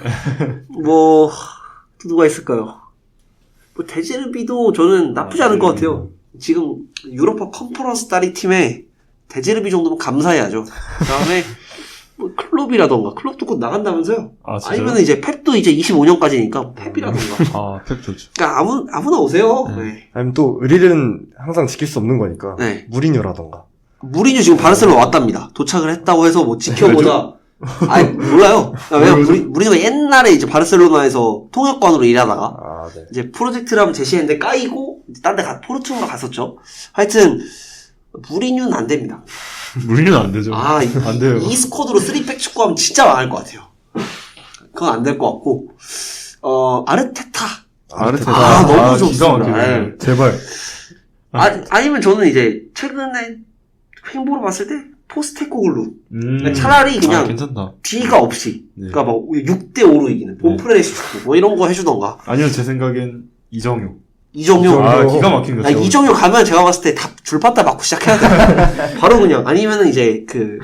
뭐 또 누가 있을까요? 뭐 데제르비도 저는 나쁘지 않을 것 같아요. 지금 유로파 컨퍼런스 딸이 팀에 데제르비 정도면 감사해야죠. 그다음에 뭐 클롭이라던가 클롭도 곧 나간다면서요? 아니면 이제 펩도 이제 25년까지니까 펩이라던가. 펩 좋죠. 그러니까 아무나 오세요. 네. 아니면 또 의리는 항상 지킬 수 없는 거니까. 네. 무리뉴라던가. 무리뉴 지금 바르셀로나 왔답니다. 도착을 했다고 해서 뭐 지켜보자. 몰라요. 왜냐면 무리뉴가 옛날에 이제 바르셀로나에서 통역관으로 일하다가 네. 이제 프로젝트를 한번 제시했는데 까이고 딴 데 포르투갈가 갔었죠. 하여튼 무리뉴는 안 됩니다. 무리뉴는 안 되죠. 안 돼요. 이 스쿼드로 3백 축구하면 진짜 망할 것 같아요. 그건 안 될 것 같고 아르테타 너무 좋습니다. 제발. 아니면 저는 이제 최근에 횡보로 봤을 때 포스테코글루 차라리 그냥 괜찮다. 뒤가 없이 그러니까 막 6대5로 이기는 봄프레시 축구 뭐 이런 거 해주던가. 아니요, 제 생각엔 이정효. 기가 막힌 거죠. 이정효 가면 제가 봤을 때 다 줄바따 맞고 시작해야 돼. 바로 그냥 아니면은 이제 그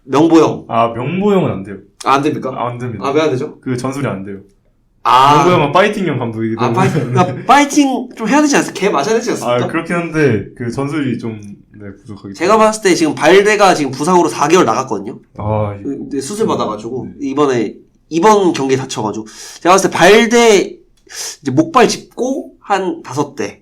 명보형. 명보형은 안 돼요. 안 됩니까? 안 됩니다. 왜 안 되죠? 그 전술이 안 돼요. 명보형은 파이팅형 감독이기 때문에. 파이팅 좀 해야 되지 않습니까? 걔 맞아야 되지 않습니까? 그렇긴 한데 그 전술이 좀 부족하기 때문에. 제가 봤을 때 지금 발데가 지금 부상으로 4개월 나갔거든요. 근데 수술 받아가지고 이번 경기에 다쳐가지고 제가 봤을 때 발데 이제 목발 짚고 한 5대.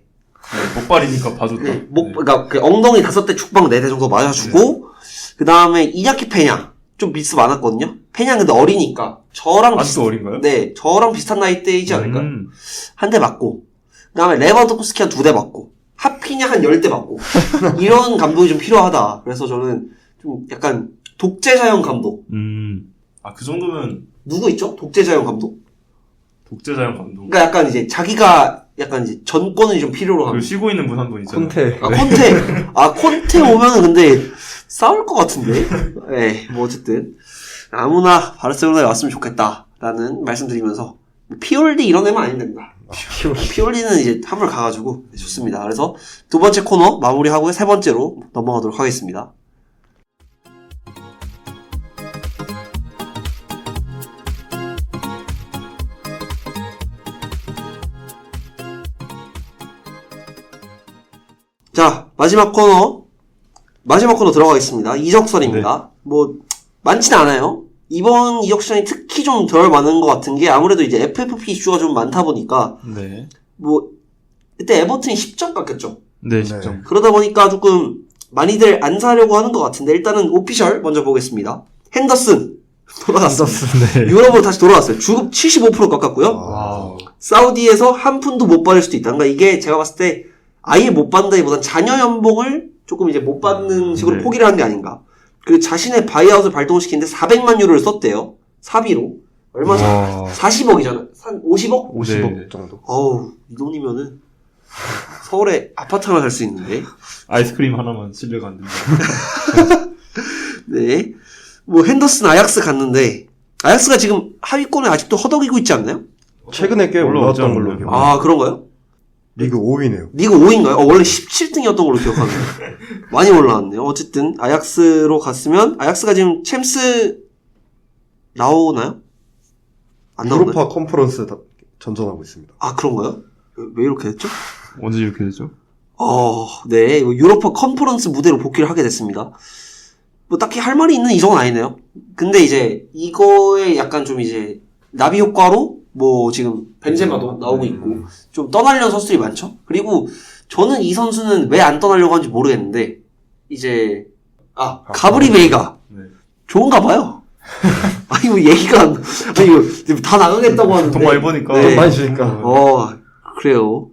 목발이니까 봐줬다. 그러니까 그 엉덩이 5대 축방 4대 정도 맞아주고 그 다음에 이냐키 페냐 좀 미스 많았거든요. 페냐 근데 어리니까 저랑 아직도 어린가요? 네, 저랑 비슷한 나이대이지 않을까요? 한 대 맞고 그 다음에 레반도프스키 한 2대 맞고 하피냐 한 10대 맞고 이런 감독이 좀 필요하다. 그래서 저는 좀 약간 독재자형 감독. 그 정도면 누구 있죠? 독재자형 감독? 독재자형 감독. 그러니까 약간 이제 자기가 약간 이제 전권을 좀 필요로 하는. 쉬고 있는 분 한 분 있잖아요. 콘테 오면은 근데 싸울 것 같은데. 네, 뭐 어쨌든 아무나 바르셀로나에 왔으면 좋겠다라는 말씀드리면서 피올리 이런 애만 아니면 됩니다. 피올리는 이제 한물 가가지고 좋습니다. 그래서 두 번째 코너 마무리하고 세 번째로 넘어가도록 하겠습니다. 자, 마지막 코너 마지막 코너 들어가겠습니다. 이적설입니다. 뭐 많지는 않아요. 이번 이적 시장이 특히 좀 덜 많은 것 같은 게 아무래도 이제 FFP 이슈가 좀 많다 보니까 네. 뭐 그때 에버튼이 10점 깎였죠. 네, 10점. 그러다 보니까 조금 많이들 안 사려고 하는 것 같은데 일단은 오피셜 먼저 보겠습니다. 핸더슨 돌아갔습니다. 네. 유럽으로 다시 돌아왔어요. 주급 75% 깎았고요. 와우. 사우디에서 한 푼도 못 받을 수도 있다. 그러니까 이게 제가 봤을 때 아예 못 받는다기보단 자녀 연봉을 조금 이제 못 받는 식으로 네. 포기를 한 게 아닌가. 그리고 자신의 바이아웃을 발동시키는데 400만 유로를 썼대요. 사비로. 얼마 와. 40억이잖아. 한 50억? 50억 네. 정도. 어우, 이 돈이면은 서울에 아파트 하나 살 수 있는데. 아이스크림 하나만 실려가 안 된다. 네. 뭐 핸더슨 아약스 갔는데 아약스가 지금 하위권에 아직도 허덕이고 있지 않나요? 최근에 꽤 올라왔죠, 올라왔던 걸로 올라왔죠. 기억해요. 아, 그런가요? 리그 5위네요. 리그 5위인가요? 원래 17등이었던 걸로 기억하는데. 많이 올라왔네요. 어쨌든, 아약스로 갔으면, 아약스가 지금 챔스, 나오나요? 안 나오나요? 유로파 컨퍼런스 전전하고 있습니다. 아, 그런가요? 왜 이렇게 됐죠? 언제 이렇게 됐죠? 네. 유로파 컨퍼런스 무대로 복귀를 하게 됐습니다. 뭐, 딱히 할 말이 있는 이적은 아니네요. 근데 이제, 이거에 약간 좀 이제, 나비 효과로, 뭐, 지금, 벤제마도 나오고 있고, 좀 떠나려는 선수들이 많죠? 그리고, 저는 이 선수는 왜 안 떠나려고 하는지 모르겠는데, 이제, 가브리 베이가, 네. 좋은가 봐요. 아니, 뭐, 얘기가 안, 아니, 이거, 다 나가겠다고 하는데. 돈 많이 버니까. 네. 돈 많이 주니까. 그래요.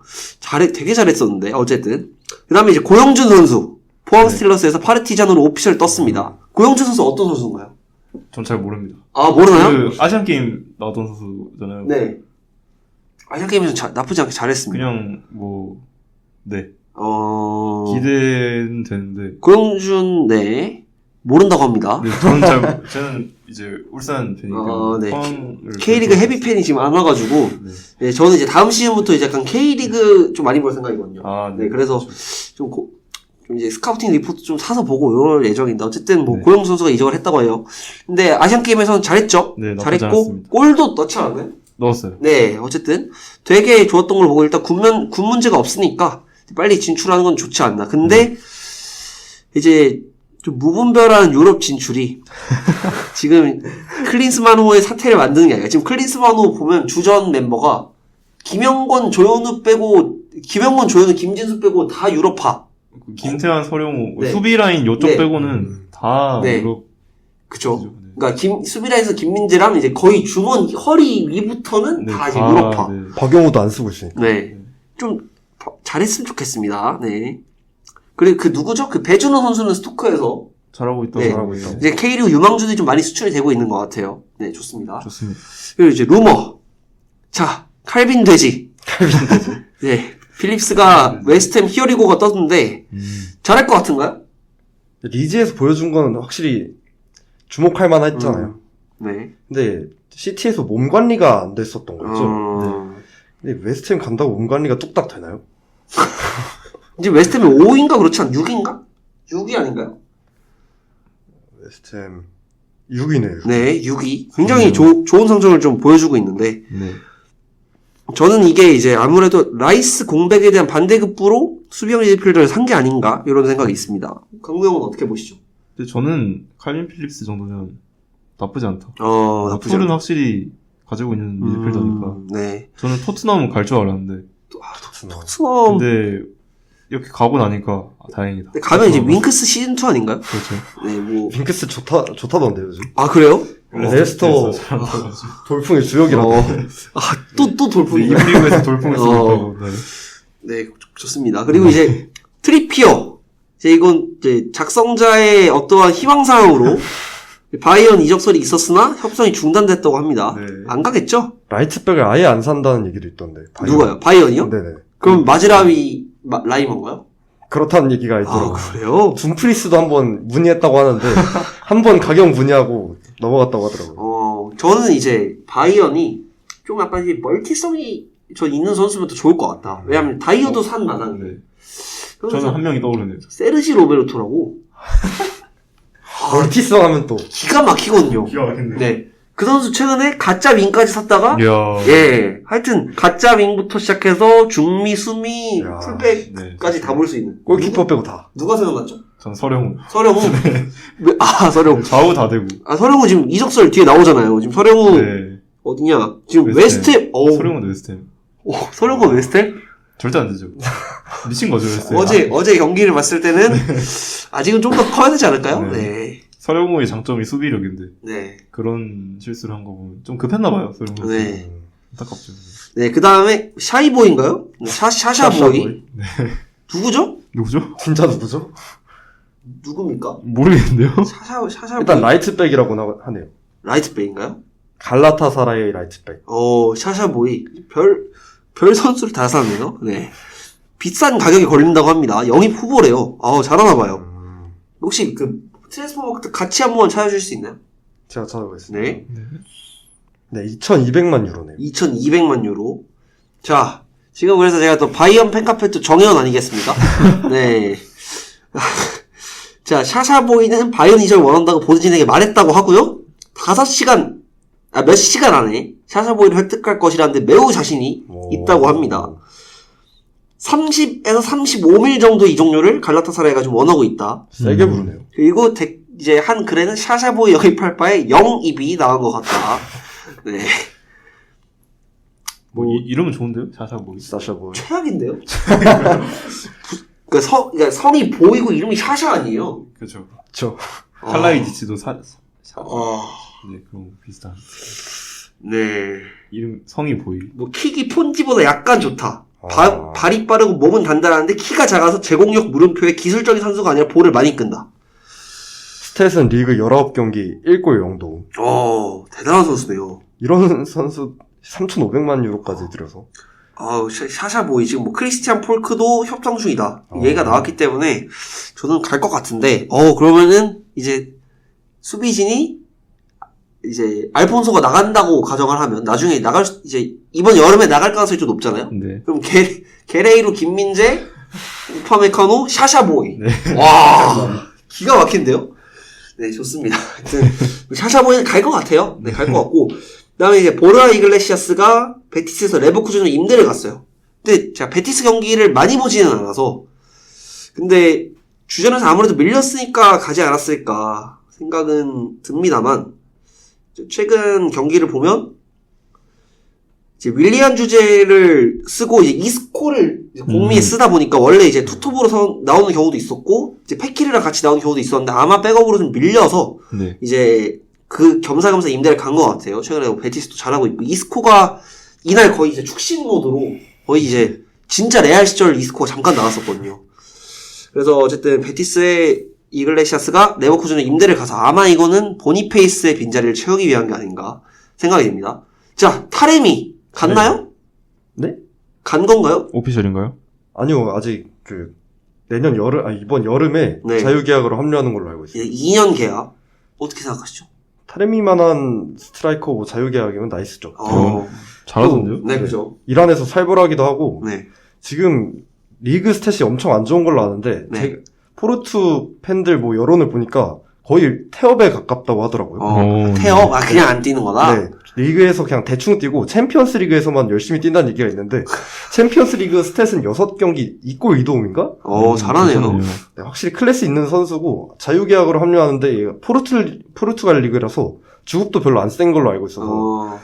되게 잘했었는데, 어쨌든. 그 다음에 이제 고영준 선수, 포항 스틸러스에서 파르티잔으로 오피셜 떴습니다. 고영준 선수 어떤 선수인가요? 전 잘 모릅니다. 아, 모르나요? 그 아시안 게임 나왔던 선수잖아요. 네. 아시안게임에서 나쁘지 않게 잘했습니다. 그냥 뭐 네. 어, 기대는 되는데. 고영준, 네. 모른다고 합니다. 네, 저는 이제 울산 팬이니까. 네. 포항을 K리그 헤비 팬이 지금 안 와가지고, 네. 네, 저는 이제 다음 시즌부터 이제 약간 K리그 좀 많이 볼 생각이거든요. 아, 네, 그래서 좀 이제 스카우팅 리포트 좀 사서 보고 이럴 예정인데, 어쨌든 뭐 네. 고영준 선수가 이적을 했다고 해요. 근데 아시안게임에서는 잘했죠? 네, 나쁘지 잘했고, 않았습니다. 골도 넣지 않았나요? 넣었어요. 네, 어쨌든 되게 좋았던 걸 보고 일단 군 문제가 없으니까 빨리 진출하는 건 좋지 않나. 근데 이제 좀 무분별한 유럽 진출이 지금 클린스만호의 사태를 만드는 게 아니라 지금 클린스만호 보면 주전 멤버가 김영권, 조현우, 김진수 빼고 다 유럽파. 김태환, 서령우 네. 수비 라인 요쪽 네. 빼고는 다 네. 유럽. 그쵸? 네. 그러니까 수비라인에서 김민재랑 이제 거의 주머니 허리 위부터는 네, 다 이제 유럽파. 네. 박영호도 안 쓰고 있으니까. 네. 좀 잘했으면 좋겠습니다. 네. 그리고 그 누구죠? 그 배준호 선수는 스토커에서 잘하고 있다. 네. 잘하고 있다. 이제 K리그 유망주들이 좀 많이 수출이 되고 있는 것 같아요. 네, 좋습니다. 좋습니다. 그리고 이제 루머. 자, 칼빈 돼지. 네. 필립스가 웨스트햄 히어리고가 떴는데 잘할 것 같은가요? 리즈에서 보여준 건 확실히 주목할 만했잖아요. 네. 근데 시티에서 몸 관리가 안 됐었던 거죠. 네. 근데 웨스트햄 간다고 몸 관리가 뚝딱 되나요? 이제 웨스트햄이 5인가 그렇지 않? 6인가? 6위 아닌가요? 웨스트햄 6위네요. 네, 6위. 굉장히 좋은 성적을 좀 보여주고 있는데 네. 저는 이게 이제 아무래도 라이스 공백에 대한 반대급부로 수비형 미드필더를 산 게 아닌가 이런 생각이 있습니다. 강구 형은 어떻게 보시죠? 근데 저는 칼빈 필립스 정도면 나쁘지 않다. 나쁘지 툴은 않다. 확실히 가지고 있는 미드필더니까. 네. 저는 토트넘 갈 줄 알았는데. 토트넘. 근데 이렇게 가고 나니까 다행이다. 근데 가면 이제 윙크스 시즌2 아닌가요? 그렇죠. 네, 뭐. 윙크스 좋다던데요, 요즘. 아, 그래요? 레스터 돌풍의 주역이라고. 또 돌풍이. 이브리그에서 돌풍을 쓰고 있다고. 네, 좋습니다. 그리고 이제 트리피어. 이건 이제 작성자의 어떠한 희망사항으로 바이언 이적설이 있었으나 협상이 중단됐다고 합니다. 네. 안 가겠죠? 라이트백을 아예 안 산다는 얘기도 있던데. 누가요? 바이언이요? 네네. 그럼 마즈라위 라이먼가요? 그렇다는 얘기가 있더라고요. 그래요? 둠프리스도 한번 문의했다고 하는데 한번 가격 문의하고 넘어갔다고 하더라고요. 저는 이제 바이언이 좀 약간 이제 멀티성이 저 있는 선수면 더 좋을 것 같다. 왜냐면 다이어도 산 마당에. 네. 저는 한 명이 떠오르네요. 세르지 로베르토라고. 멀티성 하면 또 기가 막히거든요. 기가 막힌데. 네. 그 선수 최근에 가짜 윙까지 샀다가 이야. 예, 하여튼 가짜 윙부터 시작해서 중미, 수미, 야, 풀백까지 다 볼 수 있는 골키퍼 빼고 다. 누가 생각났죠? 전 서령우. 서령우. 서령우. 좌우 다 되고. 서령우 지금 이적설 뒤에 나오잖아요. 지금 서령우 네. 어디냐? 지금 웨스트햄. 웨스트햄. 서령우는 웨스트햄. 서령우 웨스트햄? 절대 안 되죠. 미친 거죠, 웨스트햄. 어제 경기를 봤을 때는 아직은 좀 더 커야 되지 않을까요? 네. 네. 서령우의 장점이 수비력인데 네. 그런 실수를 한 거 보면 좀 급했나봐요, 서령우. 네. 안타깝죠. 네, 그 다음에 샤이보이인가요? 샤샤보이. 네. 누구죠? 누구죠? 진짜 누구죠? 누굽니까? 모르겠는데요. 샤샤보이. 일단 라이트백이라고 하네요. 라이트백인가요? 갈라타사라의 라이트백. 샤샤보이. 별 선수를 다 샀네요. 네. 비싼 가격이 걸린다고 합니다. 영입 후보래요. 잘하나봐요. 혹시 트랜스퍼마크트 같이 한번 찾아줄 수 있나요? 제가 찾아보겠습니다. 네. 네, 2,200만 유로네요. 2,200만 유로. 자, 지금 그래서 제가 또 바이언 팬카페 또 정혜원 아니겠습니까? 네. 자, 샤샤보이는 바이언 이적을 원한다고 보드진에게 말했다고 하고요. 몇 시간 안에 샤샤보이를 획득할 것이라는데 매우 자신이 있다고 합니다. 30에서 35밀 정도 이적료를 갈라타사라이가 좀 원하고 있다. 세게 부르네요. 그리고 이제 한 글에는 샤샤보이 영입할 바에 영입이 나온 것 같다. 네. 이러면 좋은데요? 샤샤보이. 사샤보이. 최악인데요? 그러니까 성이 보이고 이름이 샤샤 아니에요? 그렇죠. 그쵸. 칼라이디치도 네, 그런 거 비슷한. 네. 이름, 성이 보이. 킥이 폰지보다 약간 좋다. 아. 발이 빠르고 몸은 단단한데 키가 작아서 제공력 물음표에 기술적인 선수가 아니라 볼을 많이 끈다. 스탯은 리그 19경기 1골 0도움. 대단한 선수네요. 이런 선수 3,500만 유로까지 들여서. 샤샤보이 지금 크리스티안 폴크도 협상 중이다. 얘가 나왔기 때문에 저는 갈 것 같은데. 그러면은 이제 수비진이 이제 알폰소가 나간다고 가정을 하면 나중에 이제 이번 여름에 나갈 가능성이 좀 높잖아요. 네. 그럼 게레이로, 김민재, 우파메카노, 샤샤보이. 네. 와, 기가 막힌데요? 네, 좋습니다. 하여튼 샤샤보이는 갈 것 같아요. 네, 갈 것 같고. 그다음에 이제 보르아 이글레시아스가 베티스에서 레버쿠젠으로 임대를 갔어요. 근데 제가 베티스 경기를 많이 보지는 않아서. 근데 주전에서 아무래도 밀렸으니까 가지 않았을까 생각은 듭니다만. 최근 경기를 보면 이제 윌리안 주제를 쓰고 이제 이스코를 공미에 쓰다 보니까 원래 이제 투톱으로 나오는 경우도 있었고 이제 페키르랑 같이 나오는 경우도 있었는데 아마 백업으로 좀 밀려서 네. 이제 겸사겸사 임대를 간 것 같아요. 최근에 베티스도 잘하고 있고 이스코가 이날 거의 이제 축신 모드로 거의 이제 진짜 레알 시절 이스코가 잠깐 나왔었거든요. 그래서 어쨌든 베티스의 이글레시아스가 레버쿠젠에 임대를 가서 아마 이거는 보니페이스의 빈자리를 채우기 위한 게 아닌가 생각이 됩니다. 자, 타레미 갔나요? 네? 간 건가요? 오피셜인가요? 아니요, 아직 이번 여름에 네. 자유계약으로 합류하는 걸로 알고 있어요. 2년 계약. 어떻게 생각하시죠? 타레미만한 스트라이커고 자유계약이면 나이스죠. 잘하던데요? 네, 그죠. 이란에서 살벌하기도 하고, 네. 지금 리그 스탯이 엄청 안 좋은 걸로 아는데, 네. 포르투 팬들 여론을 보니까 거의 태업에 가깝다고 하더라고요. 태업? 그냥 안 뛰는 거다? 네. 리그에서 그냥 대충 뛰고 챔피언스 리그에서만 열심히 뛴다는 얘기가 있는데 챔피언스 리그 스탯은 6경기 2골 2도움인가? 잘하네요. 네, 확실히 클래스 있는 선수고 자유계약으로 합류하는데 포르투갈 리그라서 주급도 별로 안 센 걸로 알고 있어서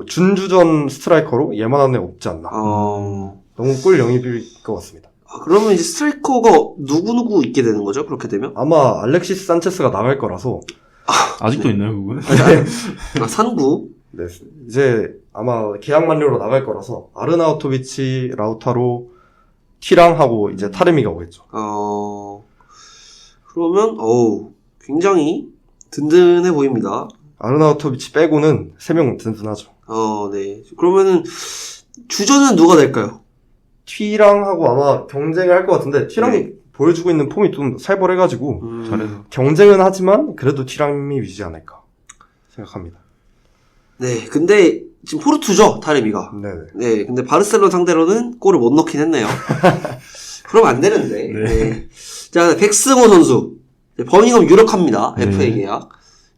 준주전 스트라이커로 얘만한 애 없지 않나. 너무 꿀 영입일 것 같습니다. 그러면 이제 스트라이커가 누구 있게 되는 거죠? 그렇게 되면? 아마 알렉시스 산체스가 나갈 거라서 아직도 있나요, 그건? 산구? 네, 이제 아마 계약 만료로 나갈 거라서 아르나우토비치, 라우타로, 티랑하고 이제 타레미가 오겠죠. 그러면 굉장히 든든해 보입니다. 아르나우토비치 빼고는 3명 든든하죠. 네. 그러면은 주전은 누가 될까요? 티랑하고 아마 경쟁을 할 것 같은데 티랑이 네. 보여주고 있는 폼이 좀 살벌해가지고 잘해서. 경쟁은 하지만 그래도 티랑이 위지 않을까 생각합니다. 네, 근데 지금 포르투죠, 타레미가. 네네. 네, 근데 바르셀로나 상대로는 골을 못 넣긴 했네요. 그럼 안 되는데. 네. 자, 백승호 선수. 버밍엄 유력합니다. 네. FA 계약.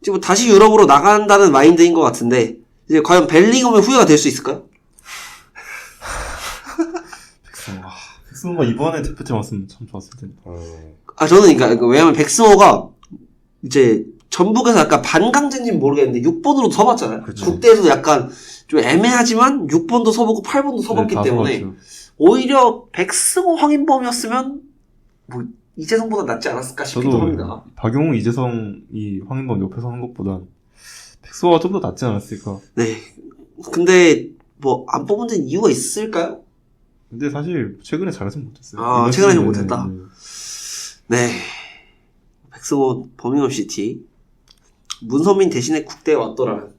지금 다시 유럽으로 나간다는 마인드인 것 같은데 이제 과연 벨링엄의 후회가 될 수 있을까요? 백승호가 이번에 대표팀 왔으면 참 좋았을 텐데. 저는 그러니까 왜냐면 백승호가 이제 전북에서 약간 반강제인지는 모르겠는데 6번으로도 서봤잖아요. 그쵸. 국대에서도 약간 좀 애매하지만 6번도 서보고 8번도 서봤기 다 때문에 서봤죠. 오히려 백승호 황인범이었으면 뭐 이재성보다 낫지 않았을까 싶기도 저도 합니다. 박용우, 이재성이 황인범 옆에서 하는 것보다 백승호가 좀 더 낫지 않았을까. 네. 근데 뭐 안 뽑은 데는 이유가 있을까요? 근데 사실 최근에 잘하진 못했어요. 아, 이번 최근에 좀 시즌에는, 못했다? 네. 네. 백승호 버밍엄 시티 문선민 대신에 국대에 왔더라면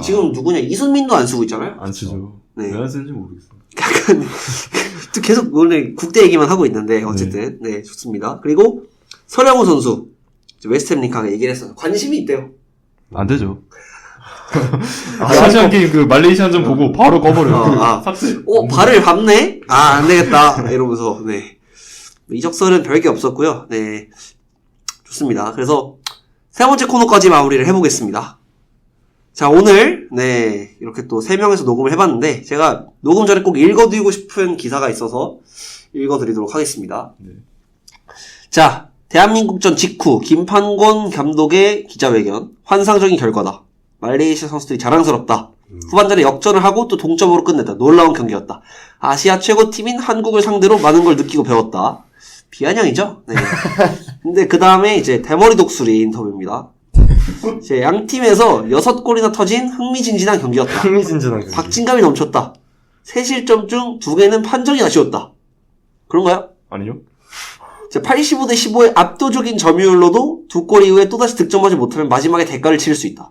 지금 누구냐 이순민도 안 쓰고 있잖아요. 안 쓰죠. 네. 왜 안 쓰는지 모르겠어요. 약간 또 계속 오늘 국대 얘기만 하고 있는데 어쨌든 네 좋습니다. 그리고 서령우 선수 웨스트햄 링크하게 얘기를 했어요. 관심이 있대요. 안 되죠. 아시안 게임 그 말레이시안전 보고 바로 꺼버려요. 삭제. 발을 밟네? 안 되겠다. 이러면서, 네. 이적설은 별게 없었고요. 네. 좋습니다. 그래서, 세 번째 코너까지 마무리를 해보겠습니다. 자, 오늘, 네. 이렇게 또 3명에서 녹음을 해봤는데, 제가 녹음 전에 꼭 읽어드리고 싶은 기사가 있어서 읽어드리도록 하겠습니다. 네. 자, 대한민국전 직후, 김판곤 감독의 기자회견. 환상적인 결과다. 말레이시아 선수들이 자랑스럽다. 후반전에 역전을 하고 또 동점으로 끝냈다. 놀라운 경기였다. 아시아 최고팀인 한국을 상대로 많은 걸 느끼고 배웠다. 비아냥이죠? 네. 근데 그 다음에 이제 대머리 독수리 인터뷰입니다. 이제 양 팀에서 6골이나 터진 흥미진진한 경기였다. 흥미진진한 경기. 박진감이 넘쳤다. 3실점 중 2개는 판정이 아쉬웠다. 그런가요? 아니요. 85대 15의 압도적인 점유율로도 2골 이후에 또다시 득점하지 못하면 마지막에 대가를 치를 수 있다.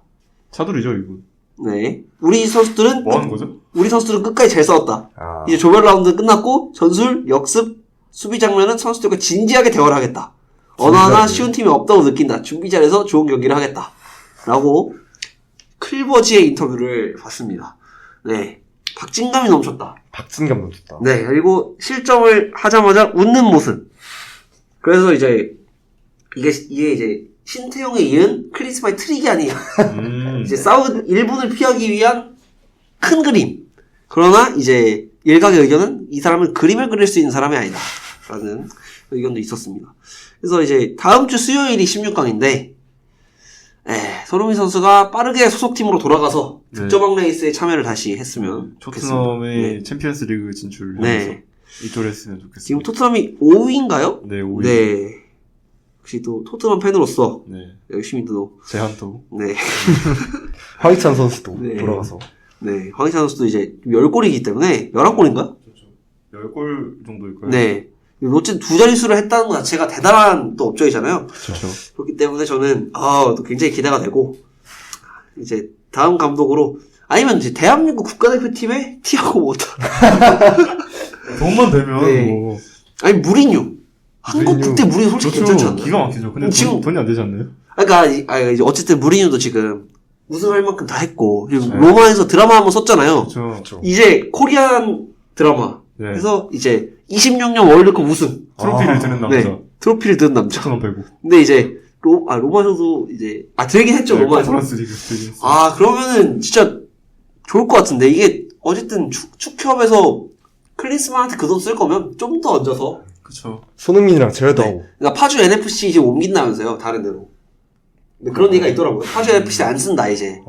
차돌이죠, 이분. 네. 우리 선수들은 뭐 하는 거죠? 우리 선수들은 끝까지 잘 싸웠다. 아. 이제 조별 라운드 끝났고 전술, 역습, 수비 장면은 선수들과 진지하게 대화를 하겠다. 어느 하나 쉬운 팀이 없다고 느낀다. 준비 잘해서 좋은 경기를 하겠다. 라고 클버지의 인터뷰를 봤습니다. 네. 박진감이 넘쳤다. 박진감 넘쳤다. 네. 그리고 실점을 하자마자 웃는 모습. 그래서 이제 이게 이제 신태용에 이은 크리스마의 트릭이 아니야. 이제 일본을 피하기 위한 큰 그림. 그러나 이제 일각의 의견은 이 사람은 그림을 그릴 수 있는 사람이 아니다. 라는 의견도 있었습니다. 그래서 이제 다음 주 수요일이 16강인데 손흥민 선수가 빠르게 소속팀으로 돌아가서 득점왕 레이스에 참여를 다시 했으면 좋겠습니다. 토트넘의 네. 챔피언스 리그 진출을 네. 이토를 했으면 좋겠습니다. 지금 토트넘이 5위인가요? 네, 5위. 네. 역시 또 토트넘 팬으로서 네. 열심히 또 제한도. 네. 황희찬 선수도 네. 돌아가서. 네. 황희찬 선수도 이제 10골이기 때문에 11골인가? 10골 정도일까요? 네. 어쨌든 두 자릿수를 했다는 것 자체가 대단한 또 업적이잖아요. 그렇죠. 그렇기 때문에 저는 또 굉장히 기대가 되고 이제 다음 감독으로 아니면 이제 대한민국 국가대표팀에 티아고 모타. 돈만 되면 네. 뭐 아니 무리뉴. 한국 국대 무리뉴 솔직히 괜찮지 않나요? 기가 막히죠. 근데 지금- 돈이 안 되지 않나요? 그러니까 이제 어쨌든 무리뉴도 지금 우승할 만큼 다 했고 그리고 네. 로마에서 드라마 한번 썼잖아요. 그렇죠. 이제 코리안 드라마. 네. 그래서 이제 26년 월드컵 우승. 트로피를 드는 남자. 네. 트로피를 든 남자. 토트넘 빼고. 근데 이제 로마에서도 이제 되긴 했죠. 네, 로마에서. 컨퍼런스 리그 되긴 했어요. 그러면은 진짜 좋을 것 같은데 이게 어쨌든 축협에서 클린스만한테 그 돈 쓸 거면 좀 더 얹어서 그렇죠. 손흥민이랑 제르다오. 그러니까 파주 NFC 이제 옮긴다면서요. 다른 데로. 근데 그런 얘기가 있더라고요. 파주 NFC 안 쓴다 이제.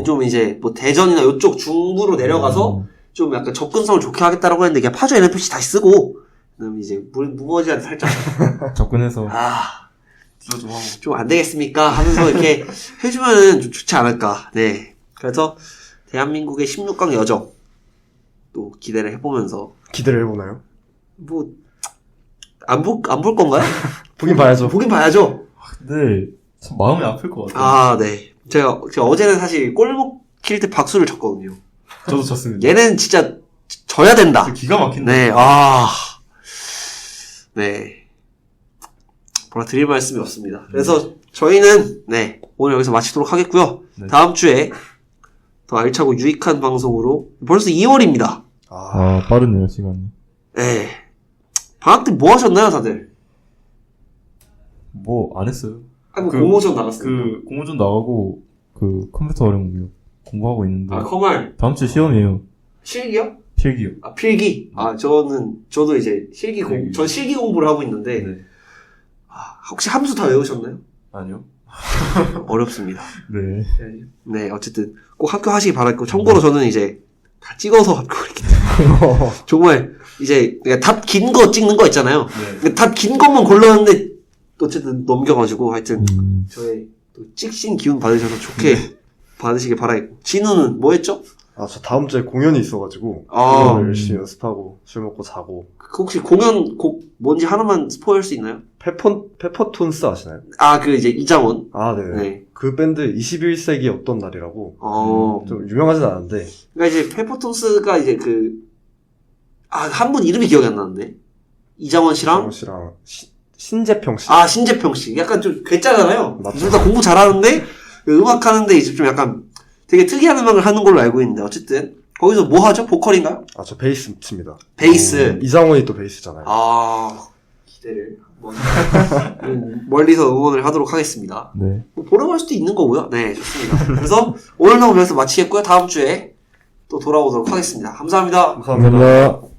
좀 이제 뭐 대전이나 이쪽 중부로 내려가서 좀 약간 접근성을 좋게 하겠다라고 했는데 그냥 파주 NFC 다시 쓰고 그다음에 이제 무버지한테 살짝 접근해서 좀 좀 하고. 좀 안 되겠습니까? 하면서 이렇게 해주면은 좀 좋지 않을까. 네. 그래서 대한민국의 16강 여정 또 기대를 해보면서 기대를 해보나요? 뭐 안 볼 건가요? 보긴 봐야죠. 보긴 봐야죠. 근데 참 마음이 아플 것 같아요. 네. 제가 어제는 사실 골 먹힐 때 박수를 쳤거든요. 저도 졌습니다. 얘는 진짜 져야 된다. 기가 막힌다. 네. 네. 뭐라 드릴 말씀이 없습니다. 그래서 저희는 오늘 여기서 마치도록 하겠고요. 네. 다음 주에 더 알차고 유익한 방송으로 벌써 2월입니다. 빠르네요, 시간이. 방학 때 뭐 하셨나요, 다들? 뭐, 안 했어요. 뭐 공모전 나갔어요. 공모전 나가고, 컴퓨터 어려운 공부 공부하고 있는데. 컴활. 다음 주 시험이에요. 실기요? 필기요. 필기. 저도 이제 전 실기 공부를 하고 있는데, 네. 혹시 함수 다 외우셨나요? 아니요. 어렵습니다. 네. 네, 어쨌든 꼭 합격하시기 바랄고, 참고로 저는 이제 다 찍어서 합격을 했기 때문에. 정말, 이제, 답 긴 거 찍는 거 있잖아요. 네. 답 긴 것만 골랐는데, 어쨌든 넘겨가지고, 하여튼, 저의 또 찍신 기운 받으셔서 좋게 받으시길 바라겠고. 진우는 뭐 했죠? 저 다음 주에 공연이 있어가지고, 아. 그걸 열심히 연습하고, 술 먹고 자고. 혹시 공연 곡 뭔지 하나만 스포할 수 있나요? 페퍼톤스 아시나요? 이제 이장원. 네. 네. 그 밴드 21세기 어떤 날이라고. 좀 유명하진 않은데. 그러니까 이제 페퍼톤스가 이제 한 분 이름이 기억이 안 나는데. 이장원 씨랑 신재평 씨. 신재평 씨. 약간 좀 괴짜잖아요. 맞죠. 둘 다 공부 잘하는데, 음악 하는데 이제 좀 약간 되게 특이한 음악을 하는 걸로 알고 있는데, 어쨌든. 거기서 뭐 하죠? 보컬인가요? 저 베이스 칩니다. 베이스. 이장원이 또 베이스잖아요. 기대를 멀리서 응원을 하도록 하겠습니다. 네. 보러 갈 수도 있는 거고요. 네, 좋습니다. 그래서 오늘 녹음 여기서 마치겠고요. 다음 주에 또 돌아오도록 하겠습니다. 감사합니다. 감사합니다.